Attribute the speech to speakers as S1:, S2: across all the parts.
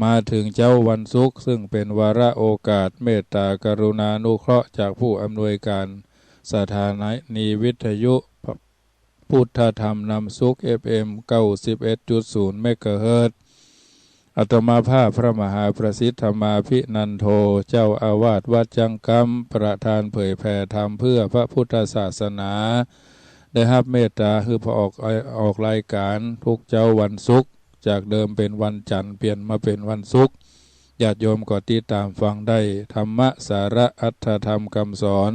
S1: มาถึงเจ้าวันศุกร์ซึ่งเป็นวาระโอกาสเมตตากรุณานุเคราะห์จากผู้อำนวยการสถานีวิทยุพุทธธรรมนำสุข FM 91.0 เมกะเฮิรตซ์อาตมาภาพพระมหาประสิทธมาภินันโทเจ้าอาวาสวัดจังกำประธานเผยแผ่ธรรมเพื่อพระพุทธศาสนาได้รับเมตตาคือพอออกรายการทุกเจ้าวันศุกร์จากเดิมเป็นวันจันทร์เปลี่ยนมาเป็นวันศุกร์ญาติโยมก็ติดตามฟังได้ธรรมะสาระอัตถธรรมคำสอน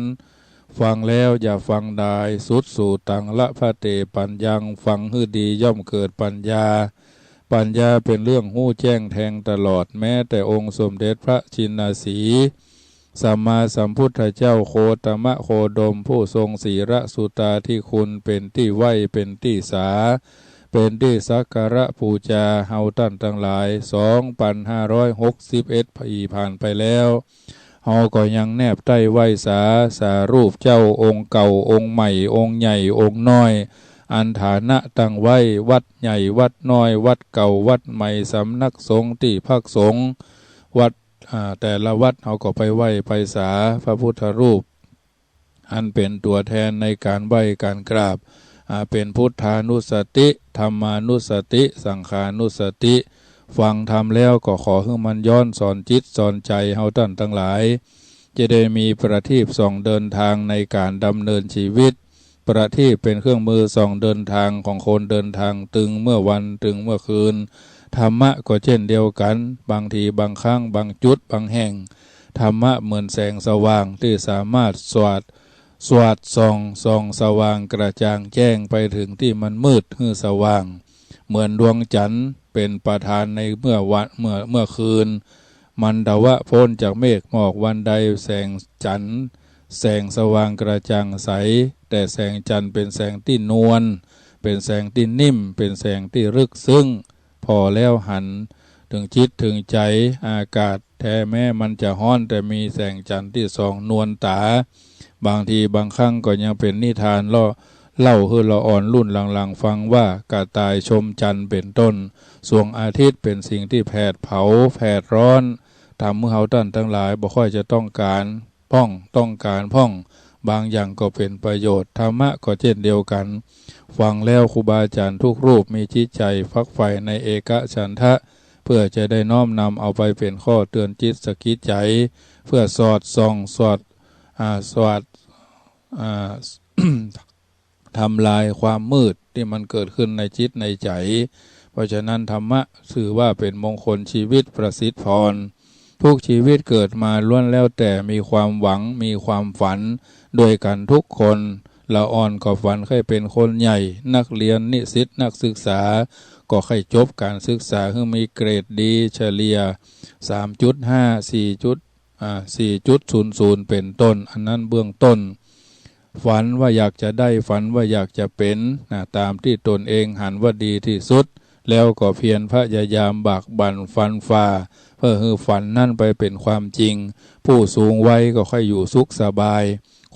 S1: ฟังแล้วอย่าฟังได้สุดสู่ตังละพะเตปัญญังฟังให้ดีย่อมเกิดปัญญาเป็นเรื่องหู้แจ้งแทงตลอดแม้แต่องค์สมเด็จพระชินสีห์สัมมาสัมพุทธเจ้าโคตมะโคดมผู้ทรงศีระสุตาที่คุณเป็นที่ไหวเป็นที่สาเป็นที่สักการะปูจาเฮาท่านทั้งหลาย 2,561 ปีผ่านไปแล้วเฮาก็ยังแนบใต้ไหวสารูปเจ้าองค์เก่าองค์ใหม่องค์ใหญ่องค์น้อยอันฐานะตั้งไว้วัดใหญ่วัดน้อยวัดเก่าวัดใหม่สำนักสงฆ์ที่พักสงฆ์วัดแต่ละวัดเฮาก็ไปไหว้ไปสาพระพุทธรูปอันเป็นตัวแทนในการไหว้การกราบเป็นพุทธานุสติธรรมานุสติสังขานุสติฟังธรรมแล้วก็ขอให้มันย้อนสอนจิตสอนใจเฮาท่านทั้งหลายจะได้มีประทีปส่องเดินทางในการดำเนินชีวิตประทีปเป็นเครื่องมือส่องเดินทางของคนเดินทางตึงเมื่อวันตึงเมื่อคืนธรรมะก็เช่นเดียวกันบางทีบางครั้งบางจุดบางแห่งธรรมะเหมือนแสงสว่างที่สามารถสวดส่องสว่างกระจ่างแจ้งไปถึงที่มันมืดฮือสว่างเหมือนดวงจันทร์เป็นประธานในเมื่อคืนมันดาวะพ้นจากเมฆหมอกวันใดแสงจันทร์แสงสว่างกระจ่างใสแต่แสงจันทร์เป็นแสงที่นวลเป็นแสงที่นิ่มเป็นแสงที่ลึกซึ้งพอแล้วหันถึงจิตถึงใจอากาศแท้แม้มันจะร้อนแต่มีแสงจันทร์ที่ส่องนวลตาบางทีบางครั้งก็ยังเป็นนิทานเล่าให้เราอ่อนรุ่นหลังๆฟังว่ากระต่ายชมจันทร์เป็นต้นสวงอาทิตย์เป็นสิ่งที่แผดเผาแผดร้อนทำให้เฮาท่านทั้งหลายบ่ค่อยจะต้องการพ่องบางอย่างก็เป็นประโยชน์ธรรมะก็เช่นเดียวกันฟังแล้วครูบาอาจารย์ทุกรูปมีจิตใจฟักใฝ่ในเอกฉันทะเพื่อจะได้น้อมนำเอาไปเป็นข้อเตือนจิตสกิดใจเพื่อสอดส่องทำลายความมืดที่มันเกิดขึ้นในจิตในใจเพราะฉะนั้นธรรมะถือว่าเป็นมงคลชีวิตประสิทธิพรทุกชีวิตเกิดมาล้วนแล้วแต่มีความหวังมีความฝันด้วยกันทุกคนละอ่อนก็ฝันให้เป็นคนใหญ่นักเรียนนิสิตนักศึกษาก็ให้จบการศึกษาให้มีเกรดดีเฉลี่ย 3.5 4.00 เป็นต้นอันนั้นเบื้องต้นฝันว่าอยากจะได้ฝันว่าอยากจะเป็นตามที่ตนเองหันว่าดีที่สุดแล้วก็เพียรพยายามบากบั่นฟันฝ่าเพื่อให้ฝันนั่นไปเป็นความจริงผู้สูงวัยก็ค่อยอยู่สุขสบาย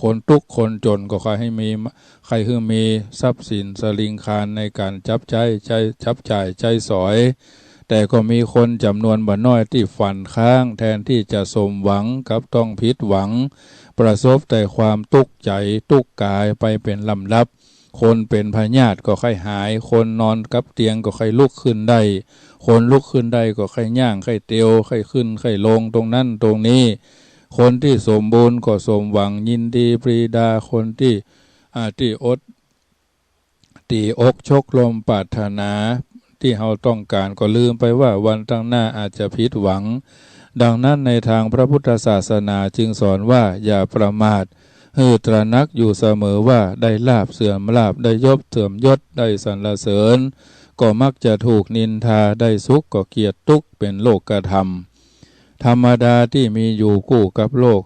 S1: คนทุกข์คนจนก็ค่อยให้มีทรัพย์สินสลิงคารในการจับจ่ายใจสอยแต่ก็มีคนจำนวนบ่น้อยที่ฝันค้างแทนที่จะสมหวังกับต้องผิดหวังประสบแต่ความทุกข์ใจทุกข์กายไปเป็นลำดับคนเป็นพยาธิก็ค่อยหายคนนอนกับเตียงก็ค่อยลุกขึ้นได้คนลุกขึ้นได้ก็ค่อยย่างค่อยเตียวค่อยขึ้นค่อยลงตรงนั้นตรงนี้คนที่สมบูรณ์ก็สมหวังยินดีปรีดาคนที่อกชกลมปรารถนาที่เราต้องการก็ลืมไปว่าวันข้างหน้าอาจจะผิดหวังดังนั้นในทางพระพุทธศาสนาจึงสอนว่าอย่าประมาทให้ตระหนักอยู่เสมอว่าได้ลาภเสื่อมลาภได้ยศเสื่อมยศได้สรรเสริญก็มักจะถูกนินทาได้สุขก็เกียรติทุกข์เป็นโลกธรรมธรรมดาที่มีอยู่คู่กับโลก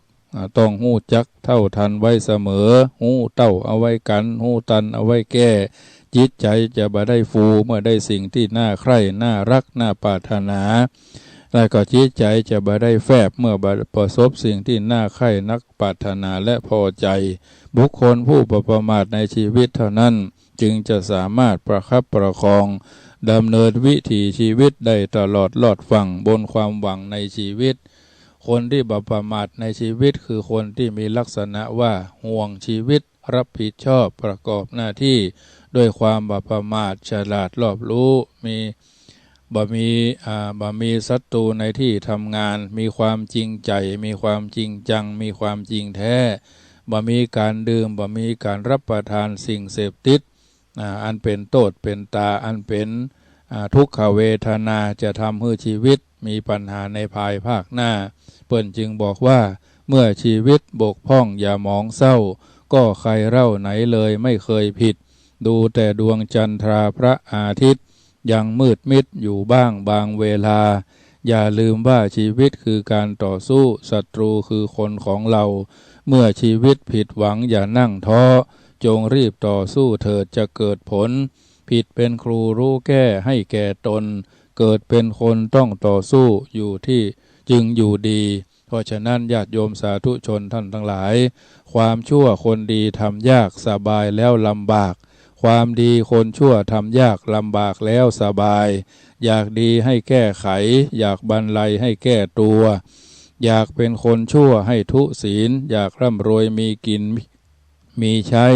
S1: ต้องหู้จักเท่าทันไว้เสมอหู้เต้าเอาไว้กันหู้ตันเอาไว้แก้จิตใจจะบ่ได้ฟูเมื่อได้สิ่งที่น่าใคร่น่ารักน่าปรารถนาและก็จิตใจจะบ่ได้แฟบเมื่อประสบสิ่งที่น่าใคร่นักปรารถนาและพอใจบุคคลผู้ประมาทในชีวิตเท่านั้นจึงจะสามารถประคับประคอง ดำเนินวิถีชีวิตได้ตลอดรอดฝั่งบนความหวังในชีวิตคนที่บ่ประมาทในชีวิตคือคนที่มีลักษณะว่าห่วงชีวิตรับผิดชอบประกอบหน้าที่ด้วยความบ่ประมาทฉลาดรอบรู้บ่มีศัตรูในที่ทำงานมีความจริงใจมีความจริงจังมีความจริงแท้บ่มีการดื่มบ่มีการรับประทานสิ่งเสพติดอันเป็นโทษเป็นตาอันเป็นทุกขเวทนาจะทำให้ชีวิตมีปัญหาในภายภาคหน้าเปิ้นจึงบอกว่าเมื่อชีวิตบกพร่องอย่าหมองเศร้าก็ใครเล่าไหนเลยไม่เคยผิดดูแต่ดวงจันทราพระอาทิตย์ยังมืดมิดอยู่บ้างบางเวลาอย่าลืมว่าชีวิตคือการต่อสู้ศัตรูคือคนของเราเมื่อชีวิตผิดหวังอย่านั่งท้อจงรีบต่อสู้เถิดจะเกิดผลผิดเป็นครูรู้แก้ให้แก่ตนเกิดเป็นคนต้องต่อสู้อยู่ที่จึงอยู่ดีเพราะฉะนั้นญาติโยมสาธุชนท่านทั้งหลายความชั่วคนดีทำยากสบายแล้วลำบากความดีคนชั่วทำยากลำบากแล้วสบายอยากดีให้แก้ไขอยากบรรลัยให้แก้ตัวอยากเป็นคนชั่วให้ทุศีลอยากร่ำรวยมีกินมีใช้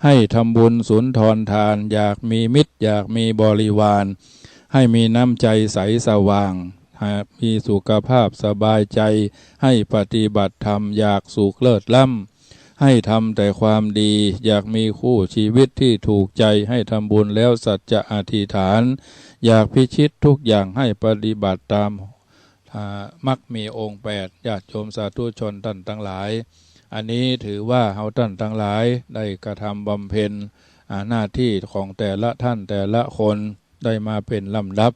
S1: ให้ทำบุญสุนทรทานอยากมีมิตรอยากมีบริวารให้มีน้ำใจใสสว่างมีสุขภาพสบายใจให้ปฏิบัติธรรมอยากสุขเลิศล้ำให้ทำแต่ความดีอยากมีคู่ชีวิตที่ถูกใจให้ทำบุญแล้วสัจจะอธิษฐานอยากพิชิตทุกอย่างให้ปฏิบัติตามมรรคมีองค์8ญาติโยมสาธุชนท่านทั้งหลายอันนี้ถือว่าเฮาท่านทั้งหลายได้กระทำบำเพ็ญหน้าที่ของแต่ละท่านแต่ละคนได้มาเป็นลำดับ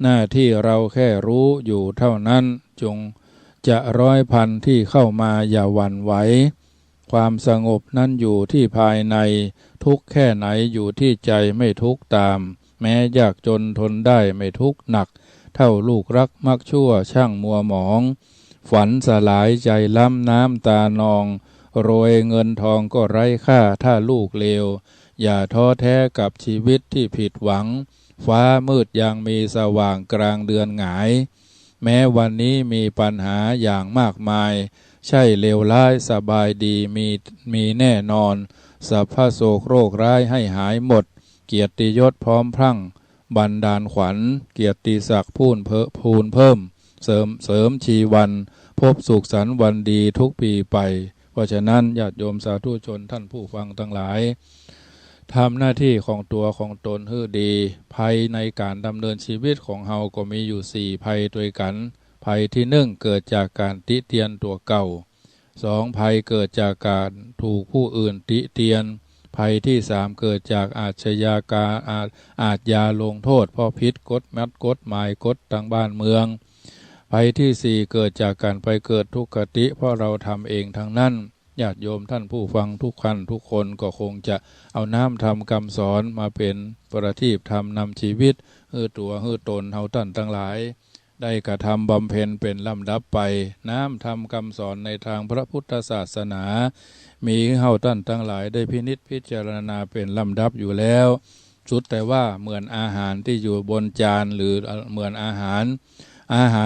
S1: หน้าที่เราแค่รู้อยู่เท่านั้นจงจะร้อยพันที่เข้ามาอย่าหวั่นไหวความสงบนั้นอยู่ที่ภายในทุกข์แค่ไหนอยู่ที่ใจไม่ทุกข์ตามแม้ยากจนทนได้ไม่ทุกข์หนักเท่าลูกรักมักชั่วช่างมัวหมองฝันสลายใจล้ำน้ำตานองโรยเงินทองก็ไร้ค่าถ้าลูกเลวอย่าท้อแท้กับชีวิตที่ผิดหวังฟ้ามืดยังมีสว่างกลางเดือนหงายแม้วันนี้มีปัญหาอย่างมากมายใช่เลวร้ายสบายดีมีแน่นอนสัพพโศกโรคร้ายให้หายหมดเกียรติยศพร้อมพรั่งบันดาลขวัญเกียรติศักดิ์พูนเพิ่มเสริมชีวันพบสุขสันต์วันดีทุกปีไปเพราะฉะนั้นญาติโยมสาธุชนท่านผู้ฟังทั้งหลายทำหน้าที่ของตัวของตนให้ดีภัยในการดำเนินชีวิตของเฮาก็มีอยู่4ภัยด้วยกันภัยที่1เกิดจากการติเตียนตัวเก่า2ภัยเกิดจากการถูกผู้อื่นติเตียนภัยที่3เกิดจากอาชญากรรมอาชญาลงโทษเพราะผิดกฎหมายกฎทางบ้านเมืองภัยที่4เกิดจากการไปเกิดทุกขติเพราะเราทำเองทั้งนั้นญาติโยมท่านผู้ฟังทุกท่านทุกคนก็คงจะเอาน้ำทำคำสอนมาเป็นประทีปทำนำชีวิตตัวตนเฮาท่านทั้งหลายได้กระทำบำเพ็ญเป็นลำดับไปน้ำทำคำสอนในทางพระพุทธศาสนามีเฮาท่านทั้งหลายได้พินิจพิจารณาเป็นลำดับอยู่แล้วสุดแต่ว่าเหมือนอาหารที่อยู่บนจานหรือเหมือนอาหา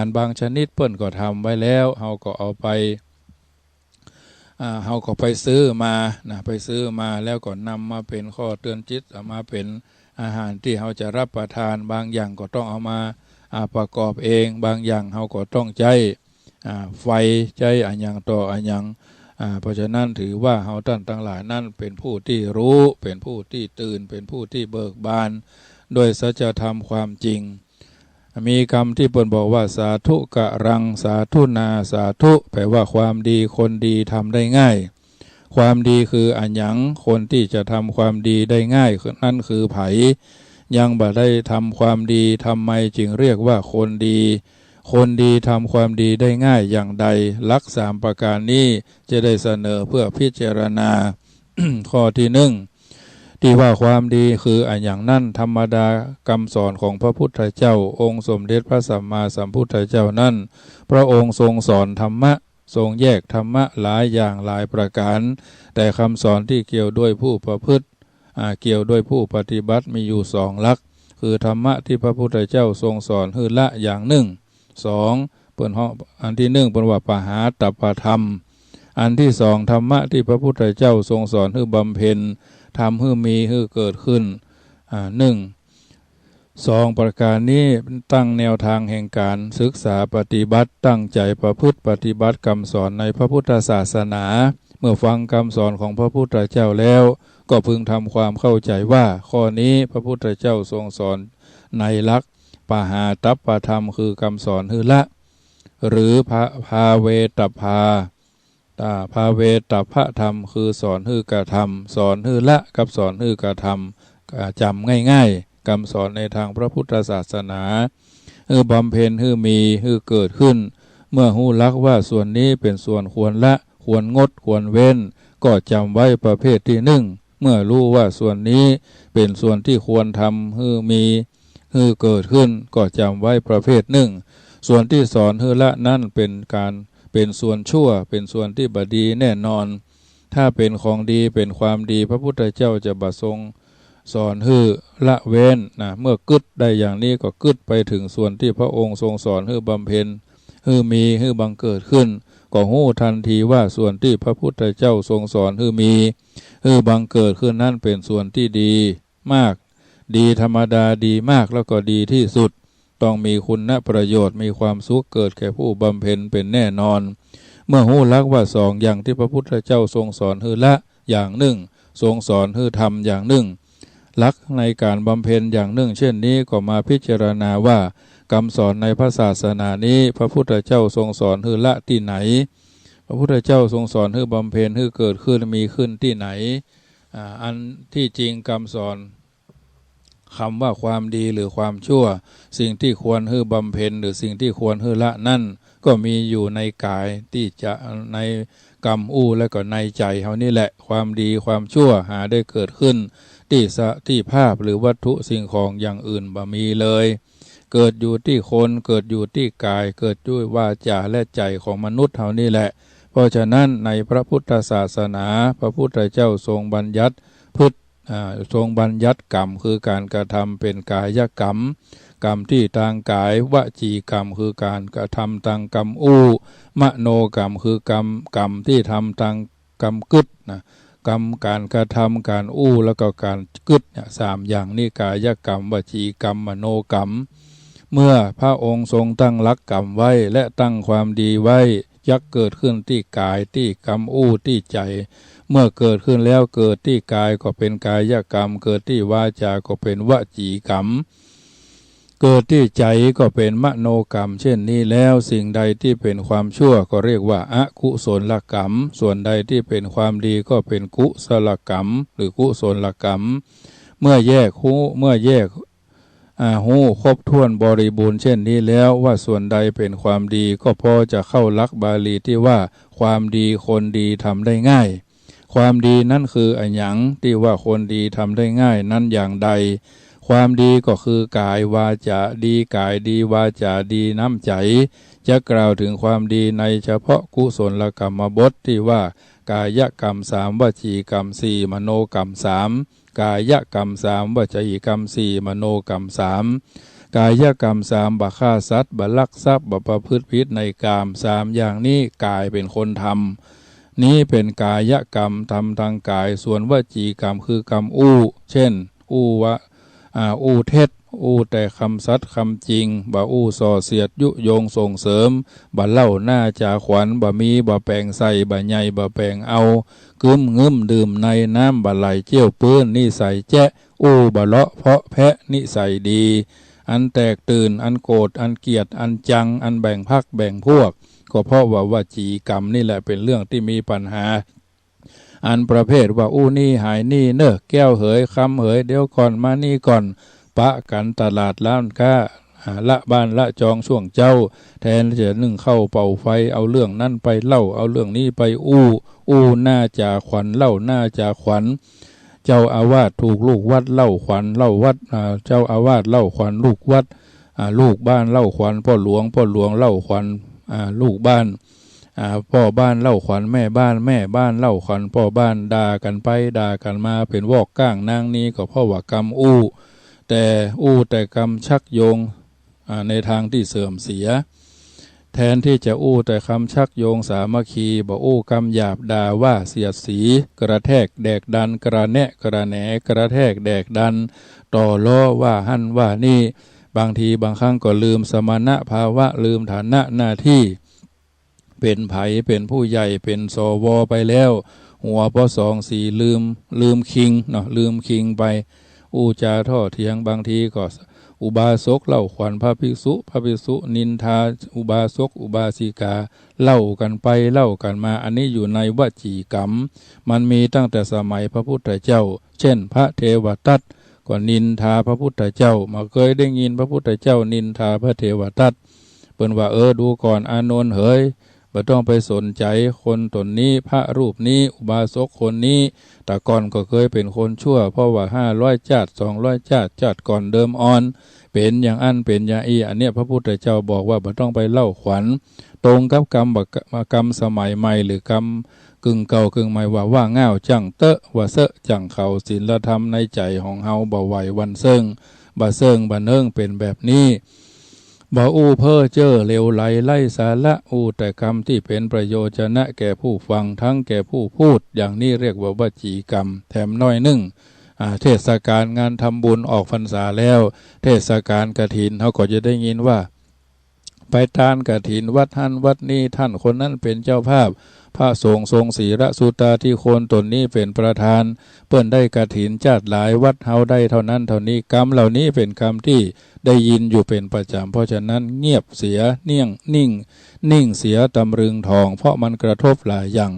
S1: รบางชนิดเปิ้นก็ทำไว้แล้วเฮาก็เอาไปซื้อมาไปซื้อมาแล้วก็นำมาเป็นข้อเตือนจิตเอามาเป็นอาหารที่เฮาจะรับประทานบางอย่างก็ต้องเอามาประกอบเองบางอย่างเฮาก็ต้องใช้ไฟใช้อันยังต่ออันยังเพราะฉะนั้นถือว่าเฮาท่านทั้งหลายนั่นเป็นผู้ที่รู้เป็นผู้ที่ตื่นเป็นผู้ที่เบิกบานโดยสัจธรรมความจริงมีคำที่เปิ้นบอกว่าสาธุกะรังสาธุนาสาธุแปลว่าความดีคนดีทำได้ง่ายความดีคืออันยังคนที่จะทำความดีได้ง่ายนั่นคือไผยังบ่ได้ทำความดีทำไมจึงเรียกว่าคนดีทำความดีได้ง่ายอย่างใดหลัก3ประการนี้จะได้เสนอเพื่อพิจารณา ข้อที่1ที่ว่าความดีคืออันอย่างนั้นธรรมดาคำสอนของพระพุทธเจ้าองค์สมเด็จพระสัมมาสัมพุทธเจ้านั้นพระองค์ทรงสอนธรรมะทรงแยกธรรมะหลายอย่างหลายประการแต่คำสอนที่เกี่ยวด้วยผู้ประพฤติเกี่ยวด้วยผู้ปฏิบัติมีอยู่2หลัก คือธรรมะที่พระพุทธเจ้าทรงสอนคือละอย่างหนึ่งสองเปิ้นห้องอันที่หนึ่งเป็นว่าปหาตัปปธรรมอันที่สองธรรมะที่พระพุทธเจ้าทรงสอนคือบำเพ็ญทำให้มีให้เกิดขึ้นหนึ่งสองประการนี้ตั้งแนวทางแห่งการศึกษาปฏิบัติตั้งใจประพฤติปฏิบัติคำสอนในพระพุทธศาสนาเมื่อฟังคำสอนของพระพุทธเจ้าแล้วก็พึงทำความเข้าใจว่าข้อนี้พระพุทธเจ้าทรงสอนในหลักปหาตัปปธรรมคือคำสอนคือละหรือภาเวตพาภาเวตพธรรมคือสอนคือกระทำสอนคือละกับสอนคือกระทำจำง่ายๆคำสอนในทางพระพุทธศาสนาบำเพ็ญมีเกิดขึ้นเมื่อหู้ลักว่าส่วนนี้เป็นส่วนควรละควรงดควรเว้นก็จำไว้ประเภทที่หนึ่งเมื่อรู้ว่าส่วนนี้เป็นส่วนที่ควรทำมีเกิดขึ้นก็จำไว้ประเภทหนึ่งส่วนที่สอนละนั่นเป็นส่วนชั่วเป็นส่วนที่บดีแน่นอนถ้าเป็นของดีเป็นความดีพระพุทธเจ้าจะบัดทรงสอนละเว้นเมื่อกึดได้อย่างนี้ก็กึดไปถึงส่วนที่พระองค์ทรงสอนบำเพ็ญมีบังเกิดขึ้นก็หู้ทันทีว่าส่วนที่พระพุทธเจ้าทรงสอนมีบังเกิดขึ้นนั่นเป็นส่วนที่ดีมากดีธรรมดาดีมากแล้วก็ดีที่สุดต้องมีคุณประโยชน์มีความสุขเกิดแก่ผู้บำเพ็ญเป็นแน่นอนเมื่อหู้ลักว่าสองอย่างที่พระพุทธเจ้าทรงสอนละอย่างหนึ่งทรงสอนทำอย่างหนึ่งลักในการบำเพ็ญอย่างหนึ่งเช่นนี้ก็มาพิจารณาว่าคำสอนในพระศาสนานี้พระพุทธเจ้าทรงสอนละที่ไหนพระพุทธเจ้าทรงสอนบำเพ็ญเกิดขึ้นมีขึ้นที่ไหนอันที่จริงคำสอนคำว่าความดีหรือความชั่วสิ่งที่ควรบำเพ็ญหรือสิ่งที่ควรละนั่นก็มีอยู่ในกายที่จะในกรรมและก็ในใจเฮานี่แหละความดีความชั่วหาได้เกิดขึ้นที่ภาพหรือวัตถุสิ่งของอย่างอื่นบ่มีเลยเกิดอยู่ที่คนเกิดอยู่ที่กายเกิดด้วยวาจาและใจของมนุษย์เฮานี่แหละเพราะฉะนั้นในพระพุทธศาสนาพระพุทธเจ้าทรงบัญญัติทรงบัญญัติกรรมคือการกระทำเป็นกายกรรมกรรมที่ทางกายวจีกรรมคือการกระทำทางกรรมมโนกรรมคือกรรมที่ทำทางกรรมกึศกรรมการกระทำการแล้วก็การกึศสามอย่างนี้กายกรรมวจีกรรมมโนกรรมเมื่อพระองค์ทรงตั้งหลักกรรมไว้และตั้งความดีไว้ยักเกิดขึ้นที่กายที่กรรมที่ใจเมื่อเกิดขึ้นแล้วเกิดที่กายก็เป็นกายกรรมเกิดที่วาจาก็เป็นวจีกรรมเกิดที่ใจก็เป็นมโนกรรมเช่นนี้แล้วสิ่งใดที่เป็นความชั่วก็เรียกว่าอกุศลกรรมส่วนใดที่เป็นความดีก็เป็นกุศลกรรมหรือกุศลกรรมเมื่อแยกหูครบถ้วนบริบูรณ์เช่นนี้แล้วว่าส่วนใดเป็นความดีก็พอจะเข้าหลักบาลีที่ว่าความดีคนดีทำได้ง่ายความดีนั่นคืออันหยังที่ว่าคนดีทำได้ง่ายนั้นอย่างใดความดีก็คือกายวาจาดีกายดีวาจาดีน้ำใจจะกล่าวถึงความดีในเฉพาะกุศลกรรมบทที่ว่ากายกรรม3วจีกรรม4มโนกรรม3กายกรรม3วจีกรรม4มโนกรรม3กายกรรม3บ่ฆ่าสัตว์บ่ลักทรัพย์บ่ประพฤติผิดในกาม3อย่างนี้กายเป็นคนทำนี้เป็นกายกรรมทำทางกายส่วนวจีกรรมคือกรรมเช่นเท็จแต่คำสัตย์คำจริงบ่ส่อเสียดยุยงส่งเสริมบ่เล่าหน้าจาขวัญบ่มีบ่แปลงใส่บ่ใหญ่บ่แปลงเอากึ้มงึมดื่มในน้ำบ่ไหลเจี้ยวปื้นนิสัยแจ๊บ่เลาะเพาะแพะนิสัยดีอันแตกตื่นอันโกรธอันเกลียดอันจังอันแบ่งพรรคแบ่งพวกก็เพราะว่าวจีกรรมนี่แหละเป็นเรื่องที่มีปัญหาอันประเภทว่านี่หายนี่เนอะแก้วเหยคำเหยเดี๋ยวก่อนมานี่ก่อนปะกันตลาดล้านค้าละบ้านละจองช่วงเจ้าแทนจะนึ่งเข้าเป่าไฟเอาเรื่องนั้นไปเล่าเอาเรื่องนี้ไปหน้าจ่าขวัญเล่าหน้าจ่าขวัญเจ้าอาวาสถูกลูกวัดเล่าขวัญเล่าวัดเจ้าอาวาสเล่าขวัญลูกวัดลูกบ้านเล่าขวัญพ่อหลวงเล่าขวัญลูกบ้านพ่อบ้านเล่าขวัญแม่บ้านเล่าขวัญพ่อบ้านด่ากันไปด่ากันมาเป็นวอกก้างนางนี้ก็เพราะว่ากรรม แต่แต่กรรมชักโยงในทางที่เสื่อมเสียแทนที่จะแต่คำชักโยงสามัคคีบอกคำหยาบด่าว่าเสียดสีกระแทกแดกดันกระแนะกระแหนกระแทกแดกดันต่อล้อว่าหั่นว่านี่บางทีบางครั้งก็ลืมสมณะภาวะลืมฐานะหน้าที่เป็นไผเป็นผู้ใหญ่เป็นสวไปแล้วหัวปสองสี่ลืมคิงเนาะลืมคิงไปจาท่อเถียงบางทีก็อุบาสกเล่าขวัญพระภิกษุนินทาอุบาสกอุบาสิกาเล่ากันไปเล่ากันมาอันนี้อยู่ในวจีกรรมมันมีตั้งแต่สมัยพระพุทธเจ้าเช่นพระเทวทัตก็นินทาพระพุทธเจ้ามาเคยได้ยินพระพุทธเจ้านินทาพระเทวทัตเปิ้นว่าดูก่อนอานนท์เฮ้ยบ่ต้องไปสนใจคนตนนี้พระรูปนี้อุบาสกคนนี้แต่ก่อนก็เคยเป็นคนชั่วเพราะว่า500ชาติ200ชาติก่อนเดิมอ่อนเป็นอย่างอันเป็นอย่างอีอันเนี้ยพระพุทธเจ้าบอกว่าบ่ต้องไปเล่าขวัญตรงกับกรรมสมัยใหม่หรือกรรมกึ่งเก่ากึ่งใหม่ว่าง่าวจังเตะว่าเสะจังเขาศีลธรรมในใจของเฮาบ่ไหววันเซิงบ่เซิงบ่เนิ่งเป็นแบบนี้บ่เพ้อเจ้อเลวไหลไร้สาระแต่คำที่เป็นประโยชนะแก่ผู้ฟังทั้งแก่ผู้พูดอย่างนี้เรียกว่าวจีกรรมแถมน้อยหนึ่งเทศกาลงานทำบุญออกพรรษาแล้วเทศกาลกฐินเขาก็จะได้ยินว่าไปทานกฐินวัดท่านวัดนี้ท่านคนนั้นเป็นเจ้าภาพพระสงฆ์ทรงศีรสุตาที่โคนตนนี้เป็นประธานเปิ้นได้กฐินจาดหลายวัดเฮาได้เท่านั้นเท่านี้กรรมเหล่านี้เป็นกรรมที่ได้ยินอยู่เป็นประจำเพราะฉะนั้นเงียบเสียนิ่งเสียตำรึงทองเพราะมันกระทบหลายอย่าง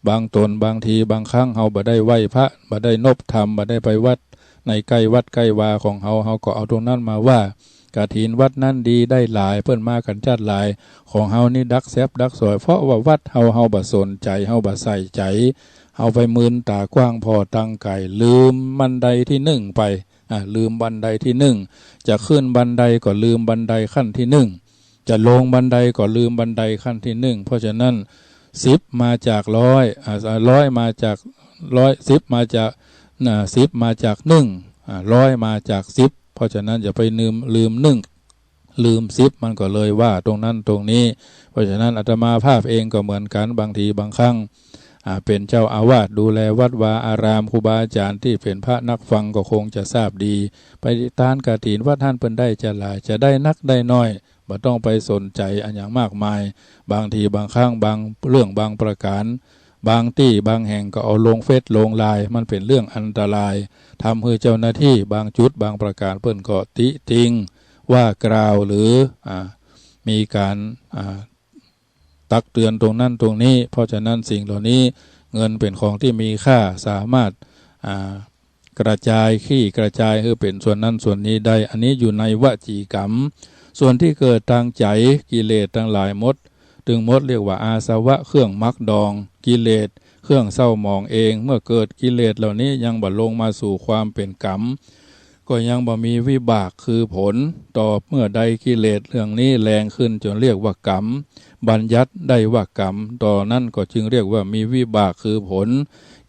S1: บางตนบางทีบางครั้งเฮาบ่ได้ไหว้พระบ่ได้นบธรรมบ่ได้ไปวัดในใกล้วัดใกล้วาของเฮาก็เอาตรงนั้นมาว่ากฐินวัดนั้นดีได้หลายเพิ่นมากันจัดหลายของเฮานี่ดักแซบดักสอยเพราะว่าวัดเฮาบ่สนใจเฮาบ่ใส่ใจเฮาไปมืนตากว้างพอตั้งไก่ลืมบันไดที่1ไปลืมบันไดที่1จะขึ้นบันไดก็ลืมบันไดขั้นที่1จะลงบันไดก็ลืมบันไดขั้นที่1เพราะฉะนั้น10มาจาก100มาจาก10มาจาก10มาจาก100มาจาก10เพราะฉะนั้นอย่าไปลืมลืม10มันก็เลยว่าตรงนั้นตรงนี้เพราะฉะนั้นอาตมาภาพเองก็เหมือนกันบางทีบางครั้งเป็นเจ้าอาวาสดูแลวัดวาอารามครูบาอาจารย์ที่เป็นพระนักฟังก็คงจะทราบดีไปทานกฐินวัดท่านเพิ่นได้จะหลายจะได้นักได้น้อยบ่ต้องไปสนใจอันอย่างมากมายบางทีบางครั้งบางเรื่องบางประการบางที่บางแห่งก็เอาลงเฟซลงไลน์มันเป็นเรื่องอันตรายทำให้เจ้าหน้าที่บางจุดบางประการเพิ่นก็ติติงว่ากล่าวหรือมีการตักเตือนตรงนั้นตรงนี้เพราะฉะนั้นสิ่งเหล่านี้เงินเป็นของที่มีค่าสามารถกระจายให้เป็นส่วนนั้นส่วนนี้ได้อันนี้อยู่ในวจีกรรมส่วนที่เกิดทางใจกิเลสทั้งหลายถึงเรียกว่าอาสวะเครื่องมักดองกิเลสเครื่องเศร้าหมองเองเมื่อเกิดกิเลสเหล่านี้ยังบ่ลงมาสู่ความเป็นกรรมก็ยังบ่มีวิบากคือผลต่อเมื่อใดกิเลสเรื่องนี้แรงขึ้นจนเรียกว่ากรรมบัญญัติได้ว่ากรรมต่อนั้นก็จึงเรียกว่ามีวิบากคือผล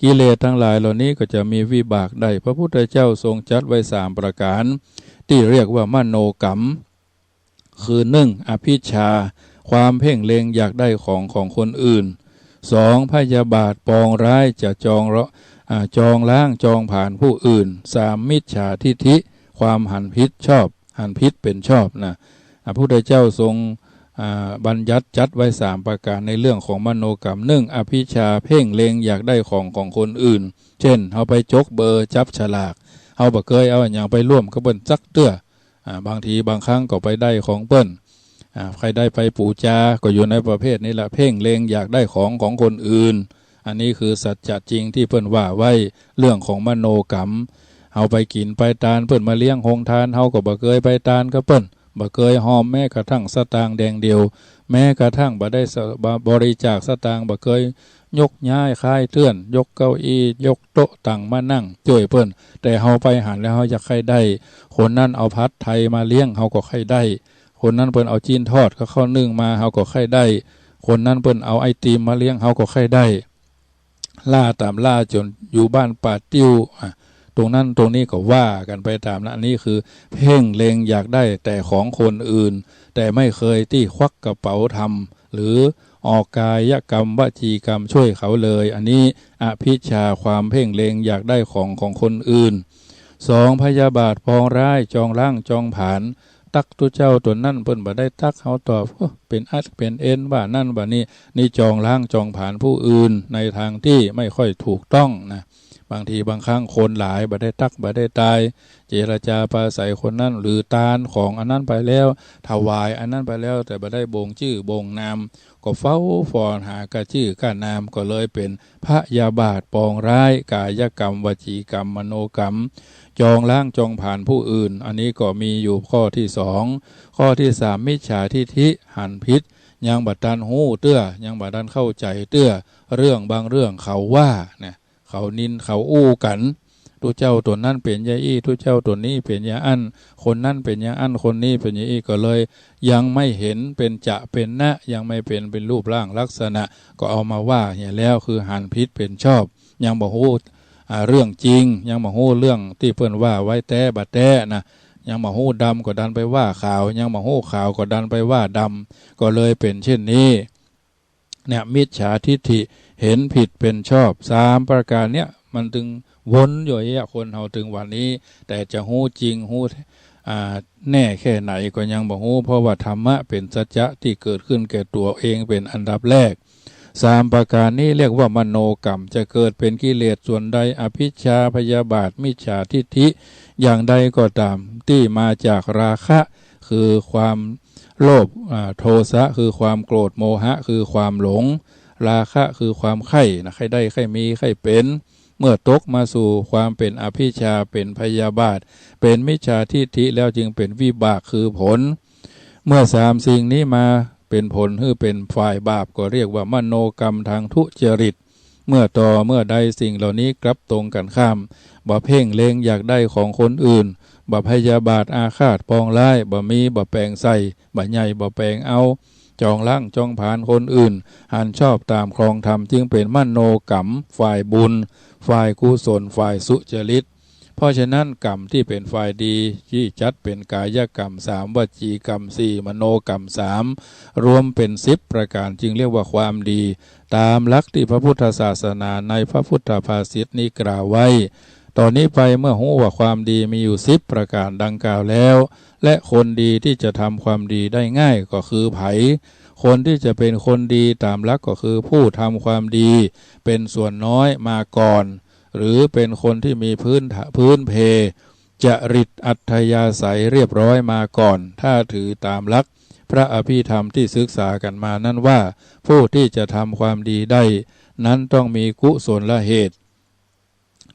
S1: กิเลสทั้งหลายเหล่านี้ก็จะมีวิบากได้พระพุทธเจ้าทรงจัดไว้3ประการที่เรียกว่ามโนกรรมคือ1อภิชฌาความเพ่งเล็งอยากได้ของคนอื่น2พยาบาทปองร้ายจะจองล้างจองผ่านผู้อื่น3มิจฉาทิฐิความหันผิดเป็นชอบนะพระพุทธเจ้าทรงบัญญัติจัดไว้3ประการในเรื่องของมโนกรรม1อภิชฌาเพ่งเล็งอยากได้ของคนอื่นเช่นเฮาไปจกเบอร์จับฉลากเฮาบ่เคยเอาอย่างไปร่วมกับเปิ้นจักเตื้อบางทีบางครั้งก็ไปได้ของเปิ้นใครได้ไปปูจาก็อยู่ในประเภทนี้แหละเพ่งเล็งอยากได้ของคนอื่นอันนี้คือสัจจะจริงที่เปิ้นว่าไว้เรื่องของมโนกรรมเฮาไปกินไปทานเปิ้นมาเลี้ยงโรงทานเฮาก็บ่เคยไปทานกับเปิ้นบ่เคยหอมแม้กระทั่งสตางค์แดงเดียวแม้กระทั่งบ่ได้บริจาคสตางค์บ่เคยยกย้ายค่ายเทื่อนยกเก้าอี้ยกโต๊ะตั้งมานั่งช่วยเปิ้นแต่เฮาไปหันแล้วเฮาอยากให้ได้คนนั้นเอาผัดไทยมาเลี้ยงเฮาก็ให้ได้คนนั้นเปิ้นเอาจีนทอดก็ข้าวนึ่งมาเฮาก็ให้ได้คนนั้นเปิ้นเอาไอติมมาเลี้ยงเฮาก็ให้ได้ล่าตามล่าจนอยู่บ้านป่าติ้ว ตรงนั้นตรงนี้ก็ว่ากันไปตามนั้นนี่คือเพ่งเล็งอยากได้แต่ของคนอื่นแต่ไม่เคยที่ควักกระเป๋าทำหรือออกกายกรรมวจีกรรมช่วยเขาเลยอันนี้อภิชฌาความเพ่งเล็งอยากได้ของคนอื่นสองพยาบาทปองร้ายจองร่างจองผานตักตุเจ้าตัวนั่นเพิ่นบ่ได้ตักเขาตอบเป็นอัดเป็นเอ็นว่านั่นว่านี่จองร่างจองผานผู้อื่นในทางที่ไม่ค่อยถูกต้องนะบางทีบางครั้งคนหลายบ่ได้ตักบ่ได้ตายเจรจาปราศัยคนนั้นหรือตาลของอันนั้นไปแล้วถวายอันนั้นไปแล้วแต่บ่ได้บ่งชื่อบ่งนามก็เฝ้าฟอนหากระชื่อกะนามก็เลยเป็นพยาบาทปองร้ายกายกรรมวจีกรรมมโนกรรมจองล้างจองผ่านผู้อื่นอันนี้ก็มีอยู่ข้อที่สองข้อที่สามมิจฉาทิฐิหันพิษยังบัดดันหู้เตื้อยังบัดดันเข้าใจเตื้อเรื่องบางเรื่องเขาว่าเนี่ยเขานินเขาอู้กันทุเจ้าตัวนั้นเป็นยาอี้ทุเจ้าตัวนี้เป็นยาอั้นคนนั้นเป็นยาอั้นคนนี้เป็นยาอี้ก็เลยยังไม่เห็นเป็นจะเป็นนะยังไม่เป็นรูปร่างลักษณะก็เอามาว่าเนี่ยแล้วคือหันพิษเป็นชอบยังบอกฮู้เรื่องจริงยังบอกฮู้เรื่องที่เพิ่นว่าไว้แต่บัดแต่นะยังบอกฮู้ดำก็ดันไปว่าขาวยังบอกฮู้ขาวก็ดันไปว่าดำก็เลยเป็นเช่นนี้เนี่ยมิจฉาทิฐิเห็นผิดเป็นชอบสามประการเนี่ยมันถึงวนอยู่อย่างคนเฮาถึงวันนี้แต่จะฮู้จริงฮู้แน่แค่ไหนก็ยังบ่ฮู้เพราะว่าธรรมะเป็นสัจจะที่เกิดขึ้นแก่ตัวเองเป็นอันดับแรกสามประการนี้เรียกว่ามโนกรรมจะเกิดเป็นกิเลสส่วนใดอภิชฌาพยาบาทมิจฉาทิฐิอย่างใดก็ตามที่มาจากราคะคือความโลภโทสะคือความโกรธโมหะคือความหลงราคะคือความใคร่นะใครได้ใครมีใครเป็นเมื่อตกมาสู่ความเป็นอภิชฌาเป็นพยาบาทเป็นมิจฉาทิฐิแล้วจึงเป็นวิบากคือผลเมื่อสามสิ่งนี้มาเป็นผลคือเป็นฝ่ายบาปก็เรียกว่ามโนกรรมทางทุจริตเมื่อใดสิ่งเหล่านี้กลับตรงกันข้ามบ่เพ่งเล็งอยากได้ของคนอื่นบ่พยาบาทอาฆาตปองร้ายบ่มีบ่แปลงใส่บ่ใหญ่บ่แปลงเอาจองล้างจองผ่านคนอื่นหันชอบตามครองธรรมจึงเป็นมโนกรรมฝ่ายบุญฝ่ายกุศลฝ่ายสุจริตเพราะฉะนั้นกรรมที่เป็นฝ่ายดีที่จัดเป็นกายกรรมสามวจีกรรมสี่มโนกรรมสามรวมเป็น10ประการจึงเรียกว่าความดีตามหลักที่พระพุทธศาสนาในพระพุทธภาษิตนี้กล่าวไว้ตอนนี้ไปเมื่อรู้ว่าความดีมีอยู่10ประการดังกล่าวแล้วและคนดีที่จะทำความดีได้ง่ายก็คือไผคนที่จะเป็นคนดีตามหลักก็คือผู้ทำความดีเป็นส่วนน้อยมาก่อนหรือเป็นคนที่มีพื้นเพจริตอัธยาศัยเรียบร้อยมาก่อนถ้าถือตามหลักพระอภิธรรมที่ศึกษากันมานั้นว่าผู้ที่จะทำความดีได้นั้นต้องมีกุศลเหตุ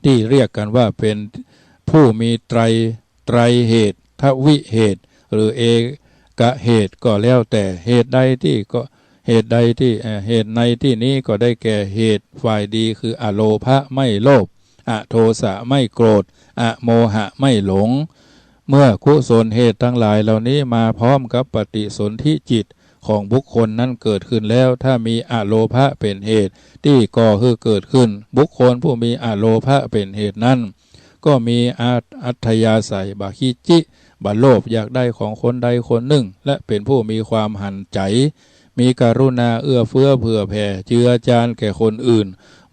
S1: ที่เรียกกันว่าเป็นผู้มีไตรเหตุทวิเหตุหรือเอกเหตุก็แล้วแต่เหตุใดที่เหตุในที่นี้ก็ได้แก่เหตุฝ่ายดีคืออโลภะไม่โลภอโทสะไม่โกรธอโมหะไม่หลงเมื่อกุศลเหตุทั้งหลายเหล่านี้มาพร้อมกับปฏิสนธิจิตของบุคคลนั้นเกิดขึ้นแล้วถ้ามีอโลภะเป็นเหตุที่ก่อคือเกิดขึ้นบุคคลผู้มีอโลภะเป็นเหตุนั้นก็มีอัธยาศัยบาคิจิบาโลภอยากได้ของคนใดคนหนึ่งและเป็นผู้มีความหันใจมีกรุณาเอื้อเฟื้อเผื่อแผ่เจือจานแก่คนอื่น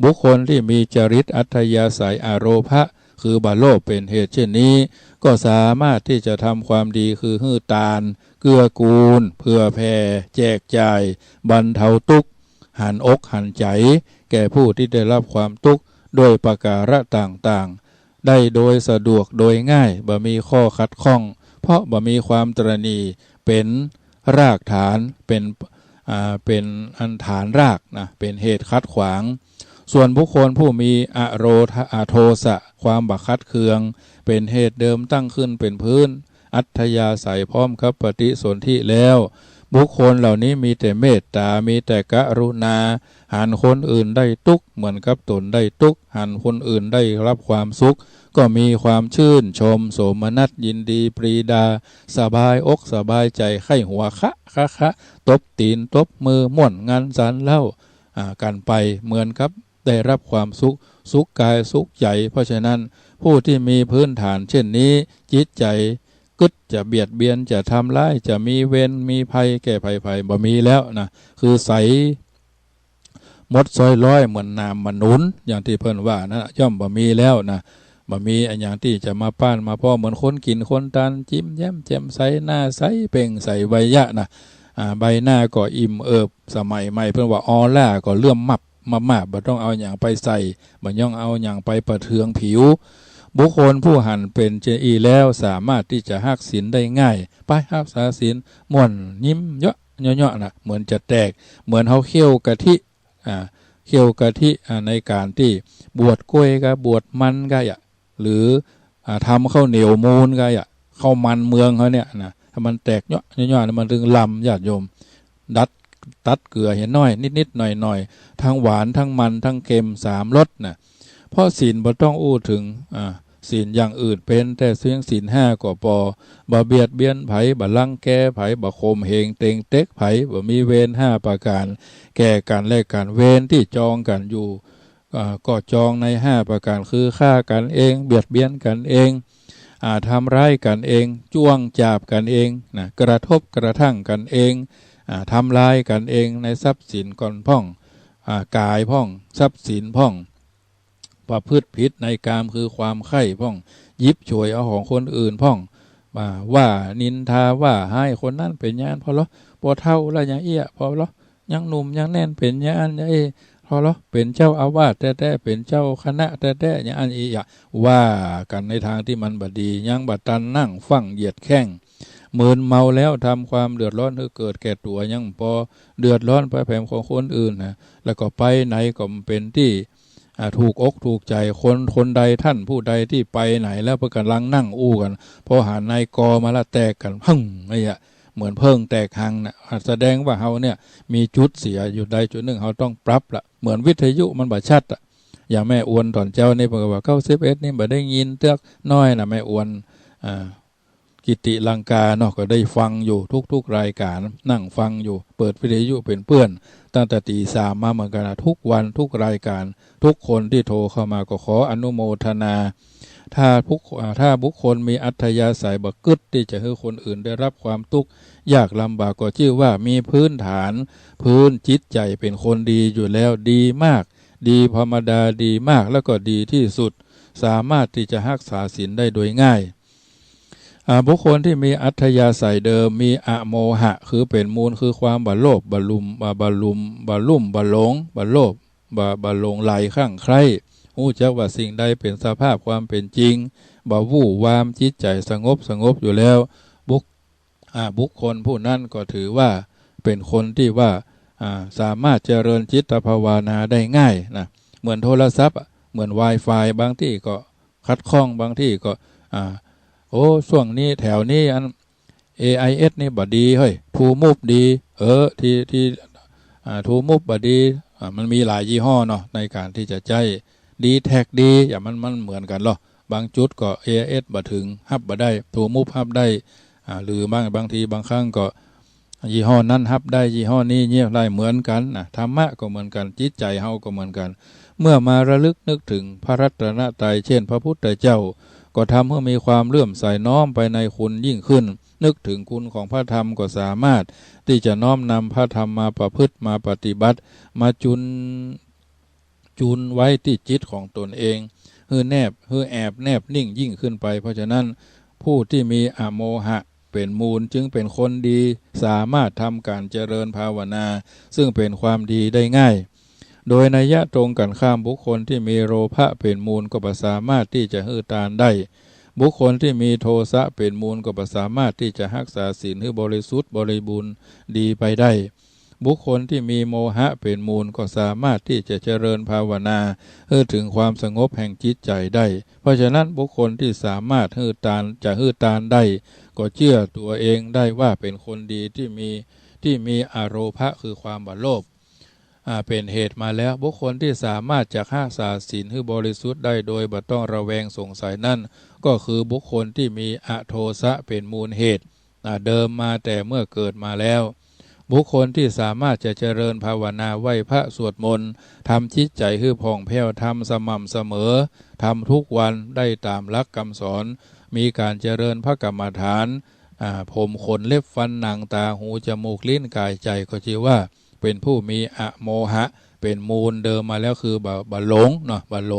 S1: บุคคลที่มีจริตอัธยาศัยอโลภะคือบาโลภเป็นเหตุเช่นนี้ก็สามารถที่จะทำความดีคือหื้อตาลเกื้อกูลเผื่อแผ่แจกจ่ายบรรเทาทุกข์หันอกหันใจแก่ผู้ที่ได้รับความทุกข์โดยประการต่างๆได้โดยสะดวกโดยง่ายบ่มีข้อขัดข้องเพราะบ่มีความตระหนี่เป็นรากฐานเป็นอันฐานรากนะเป็นเหตุคัดขวางส่วนบุคคลผู้มีโทสะความบักคัดเคืองเป็นเหตุเดิมตั้งขึ้นเป็นพื้นอัธยาศัยพร้อมกับปฏิสนธิแล้วบุคคลเหล่านี้มีแต่เมตตามีแต่กรุณาหันคนอื่นได้ทุกข์เหมือนกับตนได้ทุกข์หันคนอื่นได้รับความสุขก็มีความชื่นชมโสมนัสยินดีปรีดาสบายอกสบายใจไข้หัวคะตบตีนตบมือม่วนงานสรรเล่ากันไปเหมือนกับ ได้รับความสุขกายสุขใจเพราะฉะนั้นผู้ที่มีพื้นฐานเช่นนี้จิตใจกึดจะเบียดเบียนจะทำร้ายจะมีเวรมีภัยแก่ภัยบ่มีแล้วนะคือใสหมดซอยร้อยเหมือนน้ำมันหนุนอย่างที่เพิ่นว่านะย่อมบ่มีแล้วนะบ่มีอันอย่างที่จะมาป้านมาพ่อเหมือนคนกินคนตานจิ้มแย้มแจ่มใสหน้าใสเป่งใสใบยะนะใบหน้าก็อิ่มเอิบสมัยใหม่เพิ่นว่าออร่าก็เลื่อมมับมาบ่ต้องเอาอย่างไปใส่บ่ย่องเอาอย่างไปประเทืองผิวบุคคลผู้หันเป็นเจอีแล้วสามารถที่จะรักศีลได้ง่ายไปรักษาศีลม่วนยิ้มเยอะๆนะเหมือนจะแตกเหมือนเฮาเคี่ยวกะทิเคี่ยวกะทิในการที่บวชกล้วยก็บวชมันก็อย่าหรือทำข้าวเหนียวมูนก็อย่าข้าวมันเมืองเขาเนี่ยนะถ้ามันแตกเยอะมันถึงลำญาติโยมตัดเกลือเห็นน้อยนิดหน่อยทั้งหวานทั้งมันทั้งเค็ม3รสนะเพราะศีลบ่ต้องอู้ถึงศีลอย่างอื่นเป็นแต่เสียงศีล5ก็พอบ่เบียดเบียนไผบ่ลังแกไผบ่ข่มเหงเต็งเต็กไผบ่มีเวร5ประการแก่กันและกันเวรที่จองกันอยู่ก็จองใน5ประการคือฆ่ากันเองเบียดเบียนกันเองทำร้ายกันเองจ้วงจาบกันเองนะกระทบกระทั่งกันเองทำลายกันเองในทรัพย์สินก่อนพ่องกายพ่องทรัพย์สินพ่องประพฤติผิดในกามคือความใคร่พ่องยิบฉวยเอาของคนอื่นพ่องว่านินทาว่าให้คนนั้นเป็นญาณพอละพอเท่าแล้วยังเอี้ยพอละยังหนุ่มยังแน่นเป็นญาณพอละเป็นเจ้าอาวาสแต่เป็นเจ้าคณะแต่อย่างอันอีกว่ากันในทางที่มันบดียังบัดตันนั่งฟังเหยียดแข้งเมินเมาแล้วทำความเดือดร้อนให้เกิดแก่ตัวยังพอเดือดร้อนไปแผ่ของคนอื่นนะแล้วก็ไปไหนก็เป็นที่ถูกอกถูกใจคนใดท่านผู้ใดที่ไปไหนแล้วเพื่อกำลังนั่งอู้กันพอหานายกมาละแตกกันพึ่งไอ้เหมือนเพิ่งแตกหังนะแสดงว่าเฮาเนี่ยมีจุดเสียอยู่ใดจุดหนึ่งเฮาต้องปรับละเหมือนวิทยุมันบ่ชัดอย่างแม่อวนตอนเจ้านี่เพิ่นก็ว่า91นี่บ่ได้ยินเตือกน้อยนะแม่อวนกิติลังกาเนาะก็ได้ฟังอยู่ทุกรายการนั่งฟังอยู่เปิดวิทยุเป็นเพื่อนตั้งแต่ตี 3มาเหมือนกันทุกวันทุกรายการทุกคนที่โทรเข้ามาก็ขออนุโมทนาถ้าบุคคลมีอัธยาศัยบ่กึดที่จะให้คนอื่นได้รับความทุกข์ยากลำบากก็ชื่อว่ามีพื้นฐานพื้นจิตใจเป็นคนดีอยู่แล้วดีมากดีธรรมดาดีมากแล้วก็ดีที่สุดสามารถที่จะรักษาศีลได้โดยง่ายบุคคลที่มีอัธยาศัยเดิมมีอโมหะคือเป็นมูลคือความบะโลภบะลุ่มบะหลงบะโลภบะหลงไหลข้างใครรู้จักว่าสิ่งใดเป็นสภาพความเป็นจริงบ่วู่วามจิตใจสงบอยู่แล้วบุคคลผู้นั้นก็ถือว่าเป็นคนที่ว่าสามารถเจริญจิตภาวนาได้ง่ายนะเหมือนโทรศัพท์เหมือน Wi-Fi บางที่ก็ขัดข้องบางที่ก็ช่วงนี้แถวนี้อัน AIS นี่บ่ดีเฮ้ยทูมูฟดีที่ทูมูฟบ่ดีมันมีหลายยี่ห้อเนาะในการที่จะใจดีแท็กดีอย่างมันเหมือนกันหรอบางจุดก็ AIS บ่ถึงฮับบ่ได้ทูมูฟฮับได้หรือบางทีบางครั้งก็ยี่ห้อนั้นฮับได้ยี่ห้อนี้เงียบได้เหมือนกันธรรมะก็เหมือนกันจิตใจเฮาก็เหมือนกันเมื่อมาระลึกนึกถึงพระรัตนตรัยเช่นพระพุทธเจ้าก็ทำให้มีความเลื่อมใสน้อมไปในคุณยิ่งขึ้นนึกถึงคุณของพระธรรมก็สามารถที่จะน้อมนำพระธรรมมาประพฤติมาปฏิบัติมาจุนไว้ที่จิตของตนเองแอบแนบนิ่งยิ่งขึ้นไปเพราะฉะนั้นผู้ที่มีอโมหะเป็นมูลจึงเป็นคนดีสามารถทำการเจริญภาวนาซึ่งเป็นความดีได้ง่ายโดยนัยยะตรงกันข้ามบุคคลที่มีโลภะเป็นมูลก็บ่สามารถที่จะหื้อตานได้บุคคลที่มีโทสะเป็นมูลก็บ่สามารถที่จะรักษาศีลให้บริสุทธิ์บริบูรณ์ดีไปได้บุคคลที่มีโมหะเป็นมูลก็สามารถที่จะเจริญภาวนาให้ถึงความสงบแห่งจิตใจได้เพราะฉะนั้นบุคคลที่สามารถหื้อตานได้ก็เชื่อตัวเองได้ว่าเป็นคนดีที่มีอโลภะคือความบ่โลภเป็นเหตุมาแล้วบุคคลที่สามารถจะรักษาศีลให้บริสุทธิ์ได้โดยบ่ต้องระแวงสงสัยนั่นก็คือบุคคลที่มีอโทสะเป็นมูลเหตุเดิมมาแต่เมื่อเกิดมาแล้ว บุคคลที่สามารถจะเจริญภาวนาไหว้พระสวดมนต์ทำจิตใจให้ผ่องแผ้วทำสม่ำเสมอทำทุกวันได้ตามหลักคำสอนมีการเจริญพระกรรมฐานผมขนเล็บฟันหนังตาหูจมูกลิ้นกายใจก็ชื่อว่าเป็นผู้มีอโมหะเป็นมูลเดิมมาแล้วคือบะหลงเนาะบะหล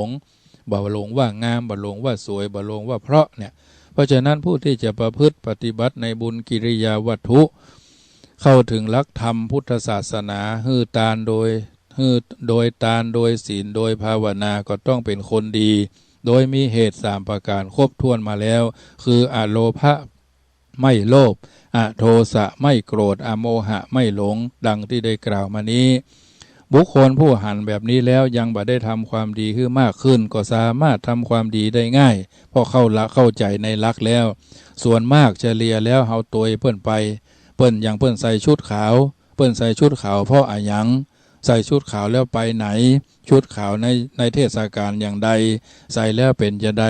S1: งว่างามบะหลงว่าสวยบะหลงว่าเพราะเนี่ยเพราะฉะนั้นผู้ที่จะประพฤติปฏิบัติในบุญกิริยาวัตถุเข้าถึงหลักธรรมพุทธศาสนาฮือตานโดยตานโดยศีลโดยภาวนาก็ต้องเป็นคนดีโดยมีเหตุ3ประการครบถ้วนมาแล้วคืออโลภะไม่โลภอโทสะไม่โกรธอโมหะไม่หลงดังที่ได้กล่าวมานี้บุคคลผู้หันแบบนี้แล้วยังบ่ได้ทำความดีขึ้นมากขึ้นก็สามารถทำความดีได้ง่ายเพราะเข้าใจในหลักแล้วส่วนมากเฉลี่ยแล้วเฮาตัวเพิ่นไปเพิ่นใส่ชุดขาวใส่ชุดขาวเพราะอะหยังใส่ชุดขาวแล้วไปไหนชุดขาวในเทศกาลอย่างใดใส่แล้วเป็นจะใด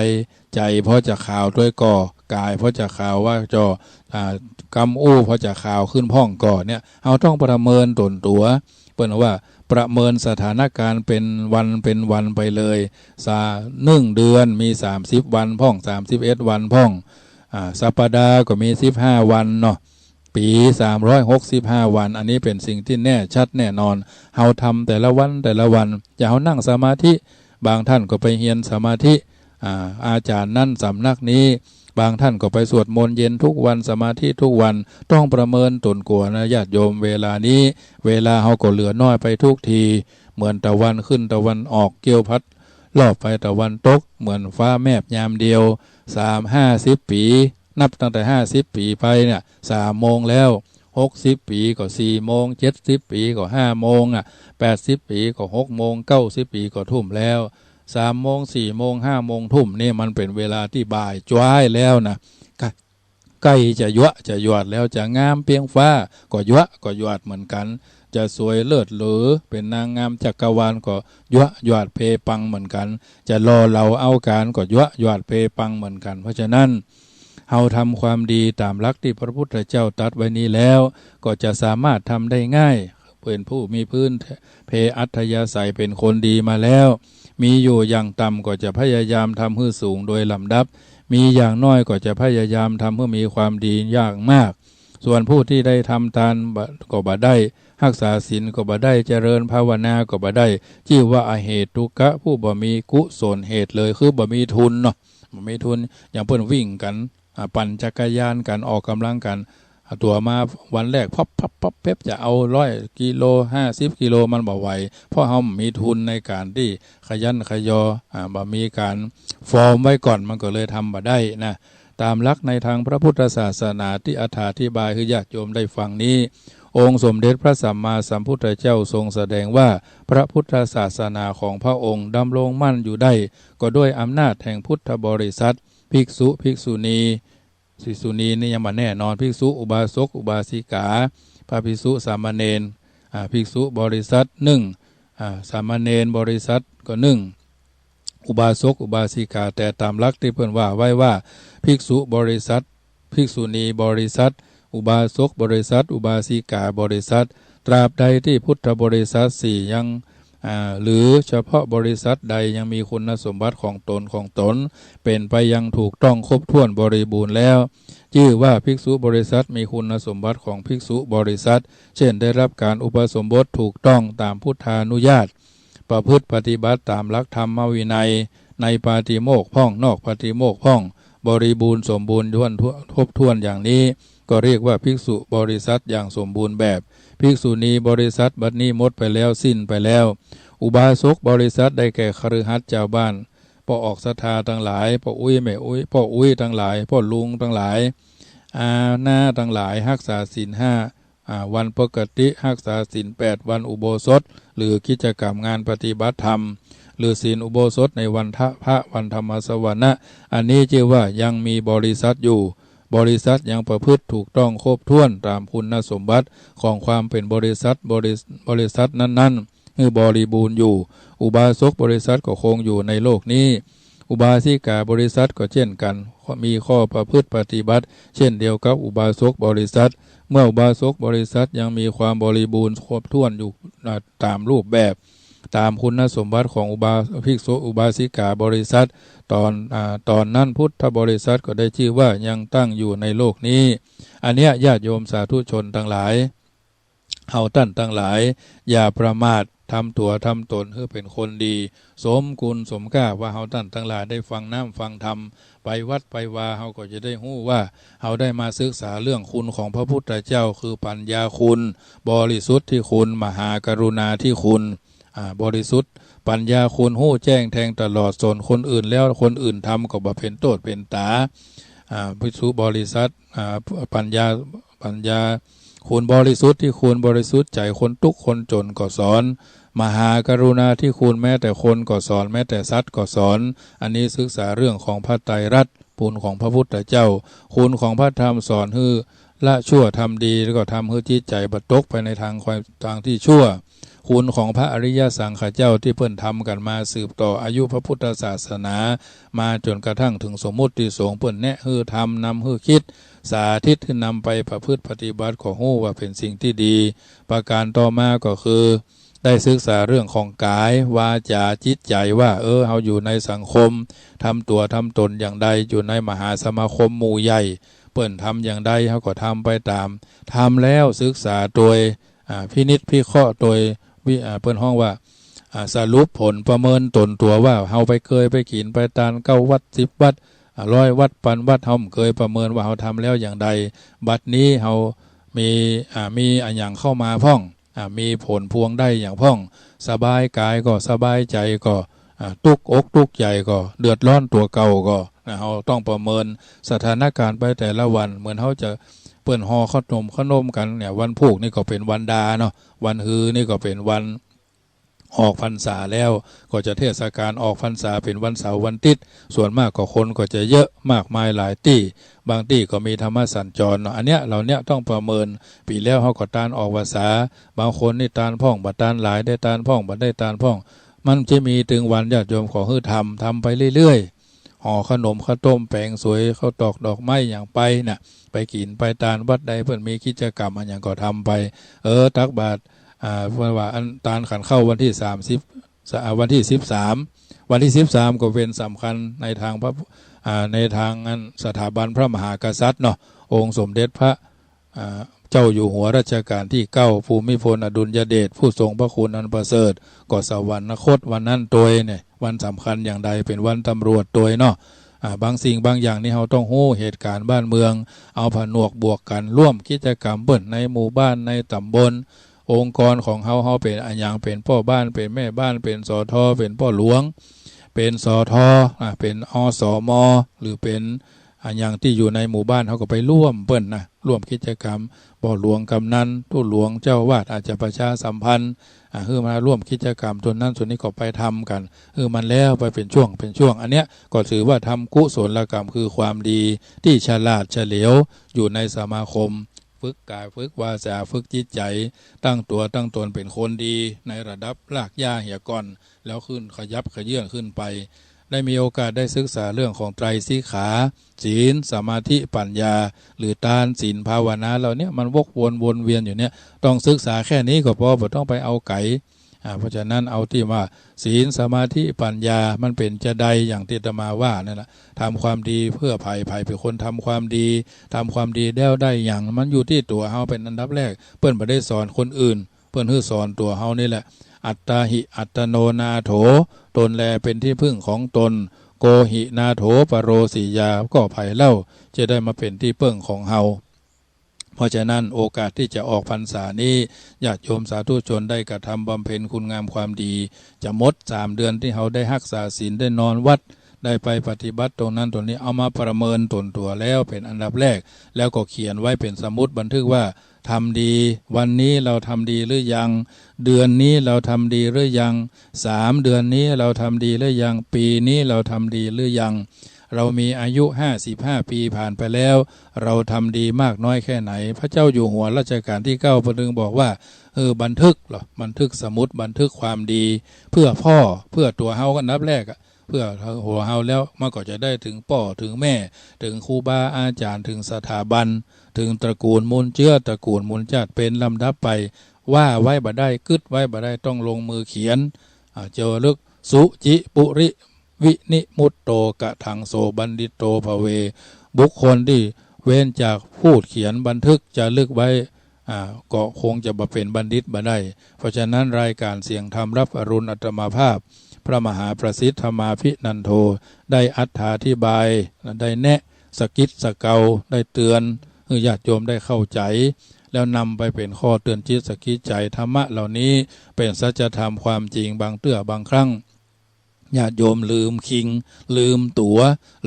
S1: ใจเพราะจะขาวด้วยก่อกายเพราะจะขาวว่าจอกำอู้เพราะจะขาวขึ้นพ่องก่อเนี่ยเอาต้องประเมินตนตัวเปิ้นว่าประเมินสถานการณ์เป็นวันไปเลย1 เดือนมี30วันพ่อง31วันพ่องสัปดาห์ก็มี15วันเนาะปี365วันอันนี้เป็นสิ่งที่แน่ชัดแน่นอนเฮาทำแต่ละวันจะเฮานั่งสมาธิบางท่านก็ไปเรียนสมาธิอาจารย์นั่นสำนักนี้บางท่านก็ไปสวดมนต์เย็นทุกวันสมาธิทุกวันต้องประเมินตนกลัวนะญาติโยมเวลานี้เวลาเฮาก็เหลือน้อยไปทุกทีเหมือนตะวันขึ้นตะวันออกเกี่ยวพัดรอบไปตะวันตกเหมือนฟ้าแมบยามเดียว50 ปีนับตั้งแต่50 ปีไปเนี่ย3 โมงแล้ว60 ปีก็4 โมง70 ปีก็5 โมง80 ปีก็6 โมง90 ปีก็ทุ่มแล้ว3 โมง4 โมง5 โมงทุ่มนี่มันเป็นเวลาที่บ่ายจ้ายแล้วนะใกล้จะจะหยวดแล้วจะงามเพียงฟ้าก็หยวดเหมือนกันจะสวยเลิศหรือเป็นนางงามจักรวาลก็หยวดเพปังเหมือนกันจะรอเราเอาการก็หยวดเพปังเหมือนกันเพราะฉะนั้นเฮาทำความดีตามหลักที่พระพุทธเจ้าตรัสไว้นี้แล้วก็จะสามารถทำได้ง่ายเป็นผู้มีพื้นเพอัธยาศัยเป็นคนดีมาแล้วมีอยู่อย่างต่ำก็จะพยายามทำให้สูงโดยลำดับมีอย่างน้อยก็จะพยายามทำให้มีความดีอย่างมากส่วนผู้ที่ได้ทำทานก็บ่ได้รักษาศีลก็บ่ได้เจริญภาวนาก็บ่ได้ชื่อว่าอเหตุกะผู้บ่มีกุศลเหตุเลยคือบ่มีทุนเนาะบ่มีทุนอย่างเพิ่นวิ่งกันปั่นจักรยานกันออกกำลังกันตัวมาวันแรกพับเป๊บจะเอา100 กิโล50 กิโลมันบ่ไหวเพราะเฮามีทุนในการที่ขยันขยอบ่มีการฟอร์มไว้ก่อนมันก็เลยทำบ่ได้นะตามหลักในทางพระพุทธศาสนาที่อธิบายให้ญาติโยมได้ฟังนี้องค์สมเด็จพระสัมมาสัมพุทธเจ้าทรงแสดงว่าพระพุทธศาสนาของพระองค์ดำรงมั่นอยู่ได้ก็ด้วยอำนาจแห่งพุทธบริษัทภิกษุภิกษุณีนี่ยังมาแน่นอนภิกษุอุบาสกอุบาสิกาพระภิกษุสามเณรภิกษุบริษัทสามเณรบริษัทก็อุบาสกอุบาสิกาแต่ตามหลักที่เพิ่นว่าไว้ว่าภิกษุบริษัทภิกษุณีบริษัทอุบาสกบริษัทอุบาสิกาบริษัทตราบใดที่พุทธบริษัท4ยังหรือเฉพาะบริษัทใดยังมีคุณสมบัติของตนเป็นไปยังถูกต้องครบถ้วนบริบูรณ์แล้วชื่อว่าภิกษุบริษัทมีคุณสมบัติของภิกษุบริษัทเช่นได้รับการอุปสมบทถูกต้องตามพุทธานุญาตประพฤติปฏิบัติตามหลักธรรมวินัยในปาติโมกข์พ่องนอกปาติโมกข์พ่องบริบูรณ์สมบูรณ์ครบถ้วนอย่างนี้ก็เรียกว่าภิกษุบริษัทอย่างสมบูรณ์แบบภิกษุณีบริษัทบัดนี้หมดไปแล้วสิ้นไปแล้วอุบาสกบริษัทได้แก่คฤหัสถ์เจ้าบ้านพ่อออกศรัทธาทั้งหลายพ่ออุ้ยแม่อุ้ยพ่ออุ้ยทั้งหลายพ่อลุงทั้งหลายหน้าทั้งหลายรักษาศีล5วันปกติรักษาศีล8วันอุโบสถหรือกิจกรรมงานปฏิบัติธรรมหรือศีลอุโบสถในวันพระวันธรรมสวรรค์อันนี้ชื่อว่ายังมีบริษัทอยู่บริษัทยังประพฤติถูกต้องครบถ้วนตามคุณสมบัติของความเป็นบริษัทนั้นคือบริบูรณ์อยู่อุบาสกบริษัทก็คงอยู่ในโลกนี้ อุบาสิกาบริษัทก็เช่นกันมีข้อประพฤติปฏิบัติเช่นเดียวกับอุบาสกบริษัทเมื่ออุบาสกบริษัทยังมีความบริบูรณ์ครบถ้วนอยู่ตามรูปแบบตามคุณสมบัติของอุบาภิกษุอุบาสิกาบริษัทตอนนั้นพุทธบริษัทก็ได้ชื่อว่ายังตั้งอยู่ในโลกนี้อันเนี้ยญาติโยมสาธุชนทั้งหลายเฮาท่านทั้งหลายอย่าประมาททำตัวทำตนให้เป็นคนดีสมคุณสมค่าว่าเฮาท่านทั้งหลายได้ฟังน้ำฟังธรรมไปวัดไปวาเฮาก็จะได้รู้ว่าเฮาได้มาศึกษาเรื่องคุณของพระพุทธเจ้าคือปัญญาคุณบริสุทธิ์ที่คุณมหากรุณาที่คุณบริสุทธิ์ปัญญาคุณหู้แจ้งแทงตลอดส่วนคนอื่นแล้วคนอื่นทำก็บ่เป็นโทษเป็นตาภิกษุบริษัทปัญญาคุณบริสุทธิ์ที่คุณบริสุทธิ์ใจคนทุกคนจนก็สอนมหากรุณาที่คุณแม้แต่คนก็สอนแม้แต่สัตว์ก็สอนอันนี้ศึกษาเรื่องของพระไตรรัตน์คุณของพระพุทธเจ้าคุณของพระธรรมสอนให้ละชั่วทำดีแล้วก็ทำให้จิตใจบัดตกไปในทางที่ชั่วคุณของพระอริยสังฆเจ้าที่เพิ่นทำกันมาสืบต่ออายุพระพุทธศาสนามาจนกระทั่งถึงสมมุติสงฆ์เพิ่นแนะให้ทำนำให้คิดสาธิตที่นำไปประพฤติปฏิบัติของฮู้ว่าเป็นสิ่งที่ดีประการต่อมาก็คือได้ศึกษาเรื่องของกายวาจาจิตใจว่าเฮาอยู่ในสังคมทำตัวทำตนอย่างใดอยู่ในมหาสมาคมหมู่ใหญ่เปิ้นทำอย่างใดเฮาก็ทำไปตามทำแล้วศึกษาโดยพินิจพิเคราะห์โดยเปิ้นห้องว่าสรุปผลประเมินตนตัวว่าเฮาไปเคยไปขีนไปตาน9วัด10วัด100วัดปันวัดเฮาเคยประเมินว่าเฮาทำแล้วอย่างใดบัดนี้เฮามีอย่างเข้ามาพ่องมีผลพวงได้อย่างพ่องสบายกายก็สบายใจก็ตุกอกตุกใจก็เดือดร้อนตัวเก่าก็เฮาต้องประเมินสถานการณ์ไปแต่ละวันเหมือนเฮาจะเปิ้นห่อขนมกันเนี่ยวันพุกนี่ก็เป็นวันดาเนาะวันฮือนี่ก็เป็นวันออกพรรษาแล้วก็จะเทศกาลออกพรรษาเป็นวันเสาร์วันอาทิตย์ส่วนมากก็คนก็จะเยอะมากมายหลายที่บางที่ก็มีธรรมสัญจรเนาะอันเนี้ยเราเนี้ยต้องประเมินปีแล้วเฮาก็ตานออกพรรษาบางคนนี่ตานพ่องบัดตานหลายได้ตานพ่องบัดได้ตานพ่องมันจะมีถึงวันญาติโยมขอให้ทำไปเรื่อยๆห่อขนมข้าวต้มแปลงสวยข้าวตอกดอกไม้อย่างไปน่ะไปกินไปตานวัดใดเพิ่นมีกิจกรรมอันอย่างก็ทำไปตักบาตรว่าอันตานขันเข้าวันที่30วันที่13วันที่13ก็เป็นสำคัญในทางพระในทางสถาบันพระมหากษัตริย์เนาะองค์สมเด็จพระเจ้าอยู่หัวรัชกาลที่9ภูมิพลอดุลยเดชผู้ทรงพระคุณอันประเสริฐก็สวรรคตวันนั้นโดยเนี่ยวันสำคัญอย่างใดเป็นวันตำรวจโดยเนาะบางสิ่งบางอย่างนี่เราต้องรู้เหตุการณ์บ้านเมืองเอาผนวกบวกกันร่วมกิจกรรมเปิ้นในหมู่บ้านในตำบลองค์กรของเฮาเป็นอันอย่างเป็นพ่อบ้านเป็นแม่บ้านเป็นสทเป็นพ่อหลวงเป็นสทเป็นอสมหรือเป็นอันอย่างที่อยู่ในหมู่บ้านเขาก็ไปร่วมเปิ้นนะร่วมกิจกรรมพ่อหลวงกำนันผู้หลวงเจ้าวาดอาจจะประชาสัมพันธ์มาร่วมกิจกรรมส่วนนั้นส่วนนี้ก็ไปทำกันมันแล้วไปเป็นช่วงอันเนี้ยก็ถือว่าทำกุศลกรรมคือความดีที่ฉลาดเฉลียวอยู่ในสมาคมฝึกกายฝึกวาจาฝึกจิตใจตั้งตัวตั้งตนเป็นคนดีในระดับรากหญ้าเหี่ยก่อนแล้วขึ้นขยับขยื่นขึ้นไปได้มีโอกาสได้ศึกษาเรื่องของไตรสิกขาศีลสมาธิปัญญาหรือทานศีลภาวนาเราเนี่ยมันวนเวียนอยู่เนี่ยต้องศึกษาแค่นี้ก็พอบ่ต้องไปเอาไก่เพราะฉะนั้นเอาที่ว่าศีลสมาธิปัญญามันเป็นจะใดอย่างที่อาตมาว่านั่นแหละทำความดีเพื่อภัยเป็นคนทำความดีแล้วได้อย่างมันอยู่ที่ตัวเฮาเป็นอันดับแรกเปิ้นบ่ได้สอนคนอื่นเปิ้นสอนตัวเฮานี่แหละอัตตาหิอัตโนนาโถตนแลเป็นที่พึ่งของตนโกหินาโถปโรสิยาก็ภัยเล่าจะได้มาเป็นที่พึ่งของเฮาเพราะฉะนั้นโอกาสที่จะออกพรรษานี้ญาติโยมสาธุชนได้กระทำบำเพ็ญคุณงามความดีจะหมด3 เดือนที่เขาได้รักษาศีลได้นอนวัดได้ไปปฏิบัติตรงนั้นตรงนี้เอามาประเมินตนตัวแล้วเป็นอันดับแรกแล้วก็เขียนไว้เป็นสมุดบันทึกว่าทำดีวันนี้เราทำดีหรือยังเดือนนี้เราทำดีหรือยัง3 เดือนนี้เราทำดีหรือยังปีนี้เราทำดีหรือยังเรามีอายุ55 ปีผ่านไปแล้วเราทำดีมากน้อยแค่ไหนพระเจ้าอยู่หัวรัชกาลที่9พระองค์บอกว่าบันทึกสมุดบันทึกความดีเพื่อพ่อเพื่อตัวเฮากันนับแรก เพื่อหัวเฮาแล้วมันก็จะได้ถึงพ่อถึงแม่ถึงครูบาอาจารย์ถึงสถาบันถึงตระกูลมูลเชื้อตระกูลมูลชาติเป็นลำดับไปว่าไว้บ่ได้กึดไว้บ่ได้ต้องลงมือเขียนเจอลึกสุจิปุริวินิมุตโตกะถังโสบันดิโตภเวบุคคลที่เว้นจากพูดเขียนบันทึกจะลึกไว้ก็คงจะบ่เป็นบัณฑิตบ่ได้เพราะฉะนั้นรายการเสียงธรรมรับอรุณอัตมาภาพพระมหาประสิทธมาภินันโทได้อธิบายได้แนะสกิดสเกาได้เตือนให้ญาติโยมได้เข้าใจแล้วนำไปเป็นข้อเตือนจิตสกิดใจธรรมะเหล่านี้เป็นสัจธรรมความจริงบางเตื้อบางครั้งญาติโยมลืมคิงลืมตัว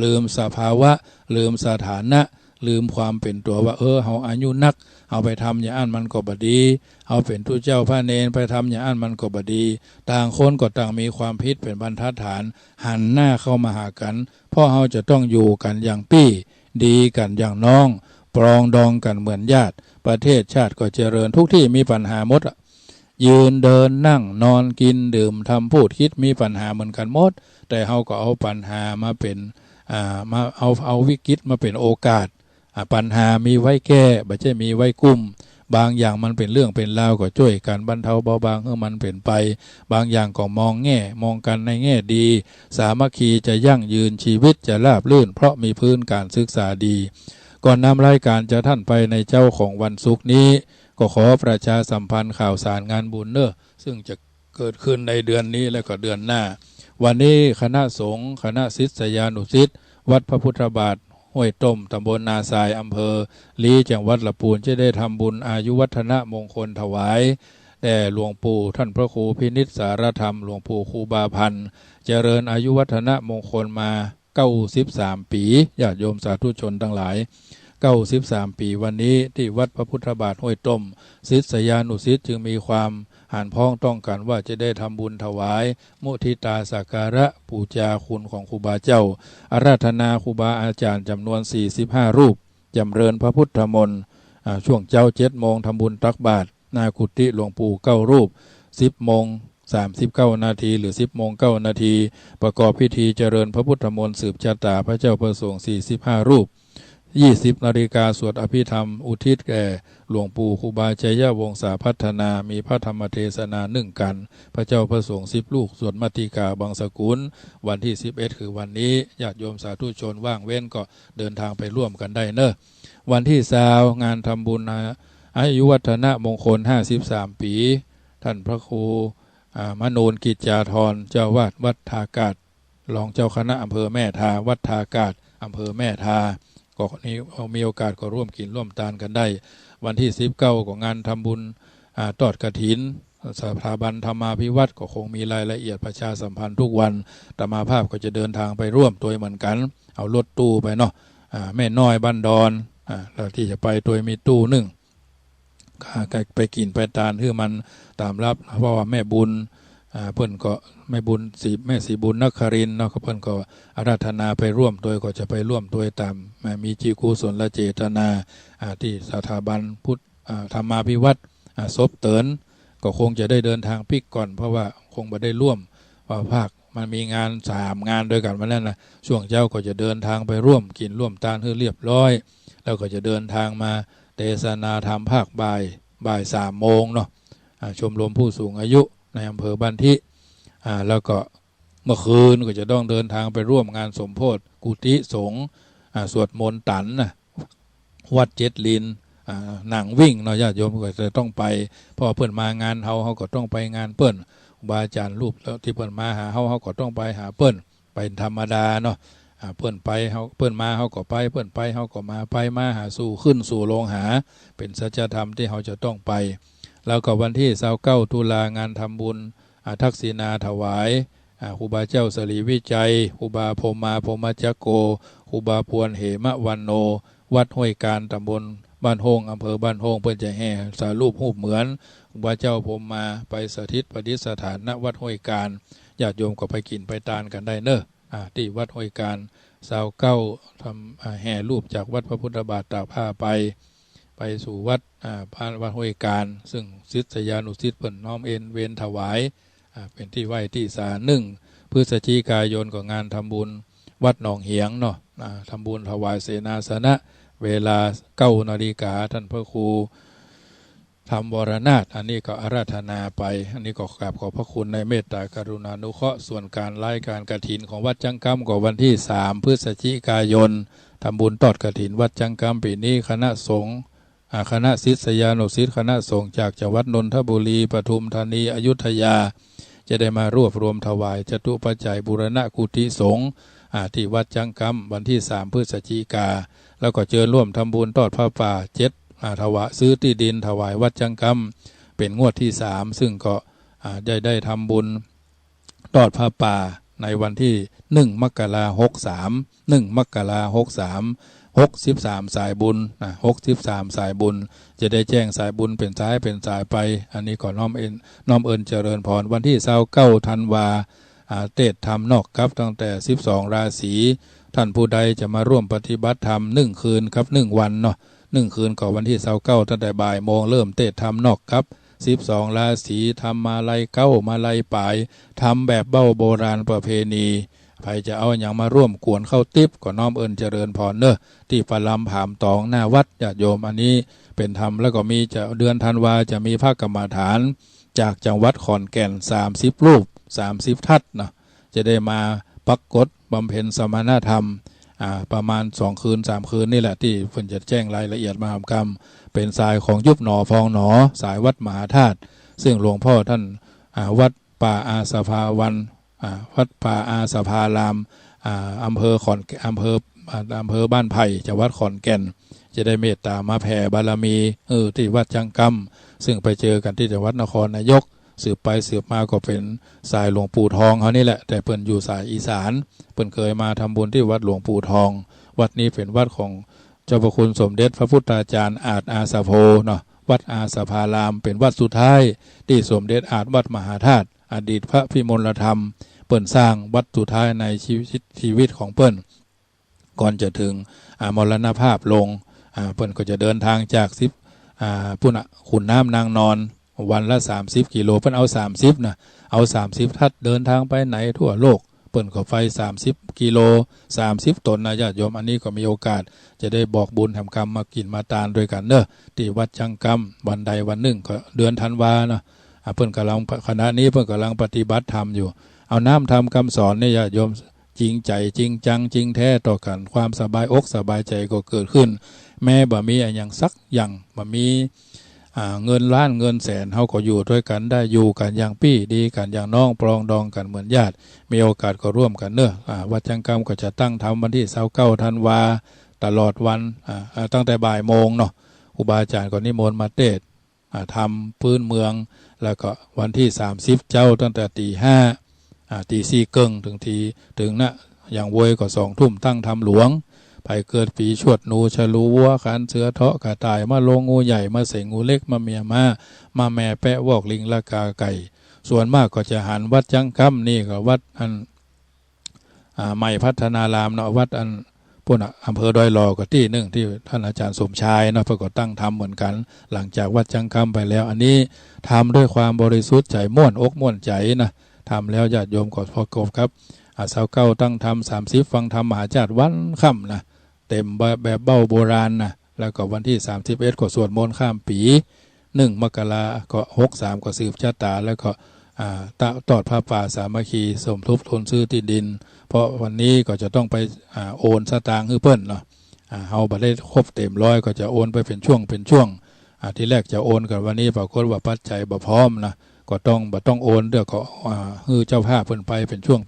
S1: ลืมสภาวะลืมสถานะลืมความเป็นตัวว่าเฮาอายุนักเอาไปทำอย่างอันมันก็บดีเอาเป็นทุเจ้าพระเนรไปทำอย่างอันมันก็บดีต่างคนก็ต่างมีความผิดเป็นบรรทัดฐานหันหน้าเข้ามาหากันเพราะเฮาจะต้องอยู่กันอย่างปี้ดีกันอย่างน้องปรองดองกันเหมือนญาติประเทศชาติก็เจริญทุกที่มีปัญหาหมดยืนเดินนั่งนอนกินดื่มทำพูดคิดมีปัญหาเหมือนกันหมดแต่เฮาก็เอาปัญหามาเป็นมาเอาวิกฤตมาเป็นโอกาสปัญหามีไว้แก้ไม่ใช่มีไว้กุ้มบางอย่างมันเป็นเรื่องเป็นราวก็ช่วยกันบรรเทาเบาบางให้มันเป็นไปบางอย่างก็มองกันในแง่ดีสามัคคีจะยั่งยืนชีวิตจะราบรื่นเพราะมีพื้นการศึกษาดีก่อนนำรายการจะท่านไปในเจ้าของวันศุกร์นี้ก็ขอประชาสัมพันธ์ข่าวสารงานบุญซึ่งจะเกิดขึ้นในเดือนนี้และก็เดือนหน้าวันนี้คณะสงฆ์คณะศิษยานุศิษย์วัดพระพุทธบาทห้วยต้มตำบลนาทรายอำเภอลีจังหวัดลำพูนจะได้ทำบุญอายุวัฒนะมงคลถวายแด่หลวงปู่ท่านพระครูพินิจสารธรรมหลวงปู่ครูบาพันธ์เจริญอายุวัฒนะมงคลมา93ปีญาติโยมสาธุชนทั้งหลาย93ปีวันนี้ที่วัดพระพุทธบาทห้วยต้มศิษยานุศิษย์จึงมีความหันพ้องต้องกันว่าจะได้ทำบุญถวายมุทิตาสักการะปูจาคุณของครูบาเจ้าอาราธนาครูบาอาจารย์จำนวน45รูปจำเริญพระพุทธมนต์ช่วงเจ้า7 โมงทำบุญตักบาตรนากุฏิหลวงปู่9รูป10 โมง39 นาทีหรือ10 โมง 9 นาทีประกอบพิธีเจริญพระพุทธมนต์สืบชะตาพระเจ้าประสงค์45รูป20 นาฬิกาสวดอภิธรรมอุทิศแก่หลวงปู่ครูบาชัยยวงศาพัฒนามีพระธรรมเทศนา1 กันพระเจ้าประสงค์10 ลูกสวดมัตติกาบางสกุลวันที่11คือวันนี้ญาติโยมสาธุชนว่างเว้นก็เดินทางไปร่วมกันได้วันที่20งานทำบุญอายุวัฒนะมงคล53ปีท่านพระครูมโนนกิจจาธรเจ้าวาดวัดทากาศรองเจ้าคณะอำเภอแม่ทาวัดทากาศอำเภอแม่ทาก็นี้มีโอกาสก็ร่วมกินร่วมทานกันได้วันที่19ของงานทำบุญทอดกฐินสถาบันธรรมาภิวัตรก็คงมีรายละเอียดประชาสัมพันธ์ทุกวันธรรมาภาพก็จะเดินทางไปร่วมตัวเหมือนกันเอารถตู้ไปเนาะแม่น้อยบ้านดอนแล้วที่จะไปตัวมีตู้1ไปกินไปทานคือมันตามรับเพราะว่าแม่บุญเพิ่นก็แม่บุญแม่สีบุญนครินทร์เนาะเพิ่นก็อาราธนาไปร่วมโดยก็จะไปร่วมโดยตามมีจิกุศลเจตนาที่สถาบันพุทธธรรมาภิวัตรศพเตินก็คงจะได้เดินทางปิกก่อนเพราะว่าคงบ่ได้ร่วมเพราะภาคมันมีงาน3 งานด้วยกันมาแล้วนะช่วงเจ้าก็จะเดินทางไปร่วมกินร่วมทานให้เรียบร้อยแล้วก็จะเดินทางมาเทศนาธรรมภาคบ่าย3 โมงเนาะชมรมผู้สูงอายุในอำเภอบ้านทิแล้วก็เมื่อคืนก็จะต้องเดินทางไปร่วมงานสมโภชกุฏิสงฆ์สวดมนต์ตันวัดเจ็ดลินหนังวิ่งเนาะญาติโยมก็จะต้องไปเพราะเพิ่นมางานเฮาก็ต้องไปงานเปิ้นครูบาอาจารย์รูปแล้วที่เพิ่นมาหาเฮาก็ต้องไปหาเปิ้นเป็นธรรมดาเนาะเปิ้นไปเฮาเปิ้นมาเฮาก็ไปเปิ้นไปเฮาก็มาไปมาหาสู่ขึ้นสู่โลงหาเป็นสัจธรรมที่เฮาจะต้องไปแล้วก็วันที่29 ตุลางานทำบุญทักษิณาถวายครูบาเจ้าสรีวิจัยครูบาพรหมจักโกครูบาพวนเหมะวันโนวัดห้วยการตำบลบ้านโฮงอำเภอบ้านโฮงเพื่อจะแห่สารูปรูปเหมือนครูบาเจ้าพรหมไปสถิตประดิษฐานณวัดห้วยการญาติโยมก็ไปกินไปทานกันได้ที่วัดห้วยการ29ทำแห่รูปจากวัดพระพุทธบาทตากผ้าไปสู่วัดวัดห้วยการซึ่งศิษยานุศิษย์เพิ่นน้อมเอ็นเวียนถวายเป็นที่ไหว้ที่ศาล1 พฤศจิกายนก็งานทำบุญวัดหนองเหียงเนาะทำบุญถวายเสนาสนะเวลา9 นาฬิกาท่านพระครูทำวรนาถอันนี้ก็อาราธนาไปอันนี้ก็กราบขอบพระคุณในเมตตากรุณานุเคราะห์ส่วนการไล่การกฐินของวัดจังกำก็วันที่3 พฤศจิกายนทำบุญทอดกฐินวัดจังกำปีนี้คณะสงฆ์คณะศิษยานุศิษย์คณะสงฆ์จากจังหวัดนนทบุรีปทุมธานีอยุธยาจะได้มารวบรวมถวายจตุปัจจัยบูรณะกุฏิสงฆ์ที่วัดจังกำวันที่3 พฤศจิกาแล้วก็เจอร่วมทำบุญทอดผ้าป่า7ถวายซื้อที่ดินถวายวัดจังกำเป็นงวดที่3ซึ่งก็ได้ทำบุญทอดผ้าป่าในวันที่1 มกราคม 63 1 มกราคม 63สายบุญ63สายบุญจะได้แจ้งสายบุญเป็นสายไปอันนี้ก็น้อมเอิญเจริญพรวันที่29 ธันวาเทศธรรมนอกครับตั้งแต่12ราศีท่านผู้ใดจะมาร่วมปฏิบัติธรรม1 คืนครับ1 วันเนาะ1 คืนก่อนวันที่29ตั้งแต่บ่ายโมงเริ่มเทศธรรมนอกครับ12ราศีทำมาลัยเก้ามาลัยปลายทำแบบเบ้าโบราณประเพณีใครจะเอาอย่างมาร่วมกวนเข้าติ๊บก็น้อมเอิญเจริญพรเนอะที่ปลำผามตองหน้าวัดญาติโยมอันนี้เป็นธรรมแล้วก็มีจะเดือนธันวาจะมีพระกรรมฐานจากจังหวัดขอนแก่น30 รูป30 ทัศน์นะจะได้มาปักกฎบำเพ็ญสมณธรรมประมาณ2 คืน 3 คืนนี่แหละที่เพิ่นจะแจ้งรายละเอียดมหากรรมเป็นสายของยุบหนอฟองหนอสายวัดมหาธาตุซึ่งหลวงพ่อท่านวัดป่าอาสภาวันวัดป่าอาสภารามอำเภออำเภอบ้านไผ่จังหวัดขอนแก่นจะได้เมตตามาแผ่บารมีที่วัดจังกำซึ่งไปเจอกันที่จังหวัดนครนายกสืบไปสืบมาก็เป็นสายหลวงปู่ทองเขานี่แหละแต่เพิ่นอยู่สายอีสานเพิ่นเคยมาทำบุญที่วัดหลวงปู่ทองวัดนี้เป็นวัดของเจ้าพระคุณสมเด็จพระพุทธาจารย์อาสาโพเนาะวัดอาสภารามเป็นวัดสุดท้ายที่สมเด็จวัดมหาธาตุอดีตพระพิมลธรรมเปิ้นสร้างวัดสุดท้ายในชีวิตของเปิ้นก่อนจะถึงมรณภาพลงเปิ้นก็จะเดินทางจากปุ่นขุนน้ำนางนอนวันละ30 กิโลเปิ้นเอา30นะเอา30 ทัศเดินทางไปไหนทั่วโลกเปิ้นก็ไฟ30 กิโล30 ตนนะญาติโยมอันนี้ก็มีโอกาสจะได้บอกบุญทำกรรมมากินมาตานด้วยกันเนอะที่วัดจังกำวันใดวันหนึ่งก็เดือนธันวาเนาะเพิ่นกำลังคณะนี้เพิ่นกำลังปฏิบัติธรรมอยู่เอาน้ำทำคำสอนเนี่ยญาติโยมจริงใจจริงจังจริงแท้ต่อกันความสบายอกสบายใจก็เกิดขึ้นแม้บ่มีอย่างสักอย่างบ่มีเงินล้านเงินแสนเฮาก็อยู่ด้วยกันได้อยู่กันอย่างปี้ดีกันอย่างน้องปรองดองกันเหมือนญาติมีโอกาสก็ร่วมกันเนอะวัดจังกำก็จะตั้งทำวันที่29 ธันวาตลอดวันตั้งแต่บ่ายโมงเนาะครูบาอาจารย์ก็นิมนต์มาเทศทำพื้นเมืองแล้วก็วันที่30เจ้าตั้งแต่ตี 5ตี 4 ครึ่งถึงนะอย่างโวยก็2 ทุ่มตั้งทำหลวงไปเกิดปีชวดหนูฉลูวัวขันเสือเทาะกระต่ายมาลงงูใหญ่มาเสงงูเล็กมาเมียมาแม่แปะวอกลิงละกาไก่ส่วนมากก็จะหันวัดจังกำนี่ก็วัดอันใหม่พัฒนารามเนาะวัดอันปุ่นอำเภอดอยหลอก็ที่หนึ่งที่ท่านอาจารย์สมชายเนาะเพื่อก็ตั้งทำเหมือนกันหลังจากวัดจังกำไปแล้วอันนี้ทำด้วยความบริสุทธิ์ใจม่วนอกม่วนใจนะทำแล้วญาติโยมก็พอกบครับ29ตั้งทำ30ฟังธรรมมหาจารย์วันค่ำนะเต็มแบบเบ้าโบราณนะแล้วก็วันที่31ก็สวดมนต์ข้ามปี1 มกราก็63ก็สืบชะตาแล้วก็ตอดผ้าป่าสามัคคีสมทบทุนซื้อที่ดินเพราะวันนี้ก็จะต้องไปโอนสตางค์ให้เพิ่นเนาะเฮาบ่ได้ครบเต็มร้อยก็จะโอนไปเป็นช่วงที่แรกจะโอนกันวันนี้ปรากฏว่าปัจจัยบ่พร้อมนะก็ต้องโอนเด้อก็ฮือเจ้าภาพเพิ่นไปเป็นช่วง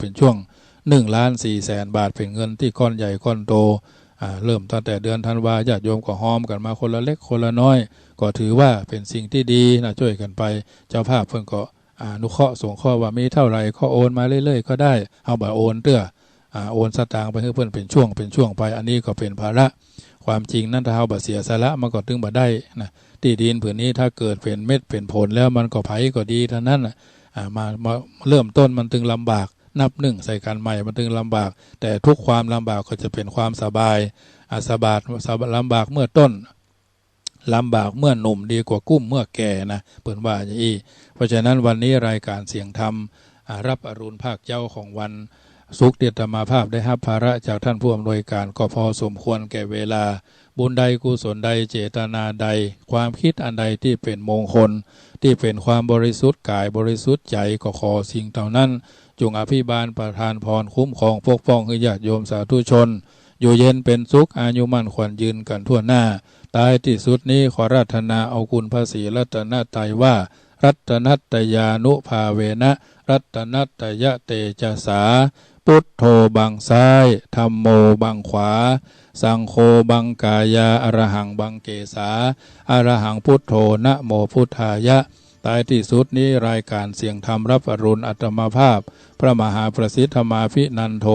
S1: 1,400,000 บาทเป็นเงินที่ก้อนใหญ่ก้อนโตเริ่มตั้งแต่เดือนธันวาญาติโยมก็หอมกันมาคนละเล็กคนละน้อยก็ถือว่าเป็นสิ่งที่ดีนะช่วยกันไปเจ้าภาพเพิ่นก็อนุเคราะห์ส่งข้อว่ามีเท่าไหร่ก็โอนมาเรื่อยๆก็ได้เอาบ่โอนเด้อโอนสตางค์ไปให้เพิ่นเป็นช่วงไปอันนี้ก็เป็นภาระความจริงนั้นถ้าเฮาบ่เสียสละมันก็ถึงบ่ได้นะที่ดินผืนนี้ถ้าเกิดเป็นเม็ดเป็นผลแล้วมันก็ไผก็ดีเท่านั้นน่ะมาเริ่มต้นมันถึงลำบากนับหนึ่งใส่กันใหม่มันถึงลำบากแต่ทุกความลำบากก็จะเป็นความสบายลำบากเมื่อต้นลำบากเมื่อหนุ่มดีกว่ากุ้มเมื่อแก่นะเปิ่นว่าอย่างนี้เพราะฉะนั้นวันนี้รายการเสียงธรรม รับอรุณภาคเจ้าของวันสุขเดียตมาภาพได้รับภาระจากท่านผู้อำนวยการก็พอสมควรแก่เวลาบุญใดกุศลใดเจตนาใดความคิดอันใดที่เป็นมงคลที่เป็นความบริสุทธิ์กายบริสุทธิ์ใจก็ขอสิ่งเหล่านั้นจงอภิบาลประทานพรคุ้มครองปกป้องให้ญาติโยมสาธุชนอยู่เย็นเป็นสุขอายุมั่นขวัญยืนกันทั่วหน้าตายที่สุดนี้ขอราธนาเอาคุณพระศรีรัตนตรัยว่ารัตนัตตยานุภาเวนะรัตนัตตยะเตจสาพุทโธบังซ้ายธัมโมบังขวาสังโฆบังกายาอรหังบังเกสาอรหังพุทโธนะโมพุทธายะตายที่สุดนี้รายการเสียงธรรมรับอรุณอัตมาภาพพระมหาประสิทธมาภินันโท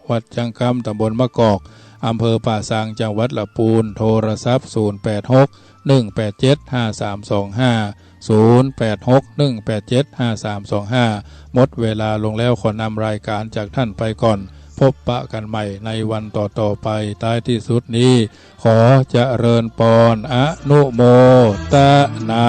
S1: วัดจังคำตำบลมะกอกอำเภอป่าซางจังหวัดลำพูนโทรศัพท์0861875325 หมดเวลาลงแล้วขอนำรายการจากท่านไปก่อนพบปะกันใหม่ในวันต่อไปท้ายที่สุดนี้ขอเจริญพรอนุโมทนา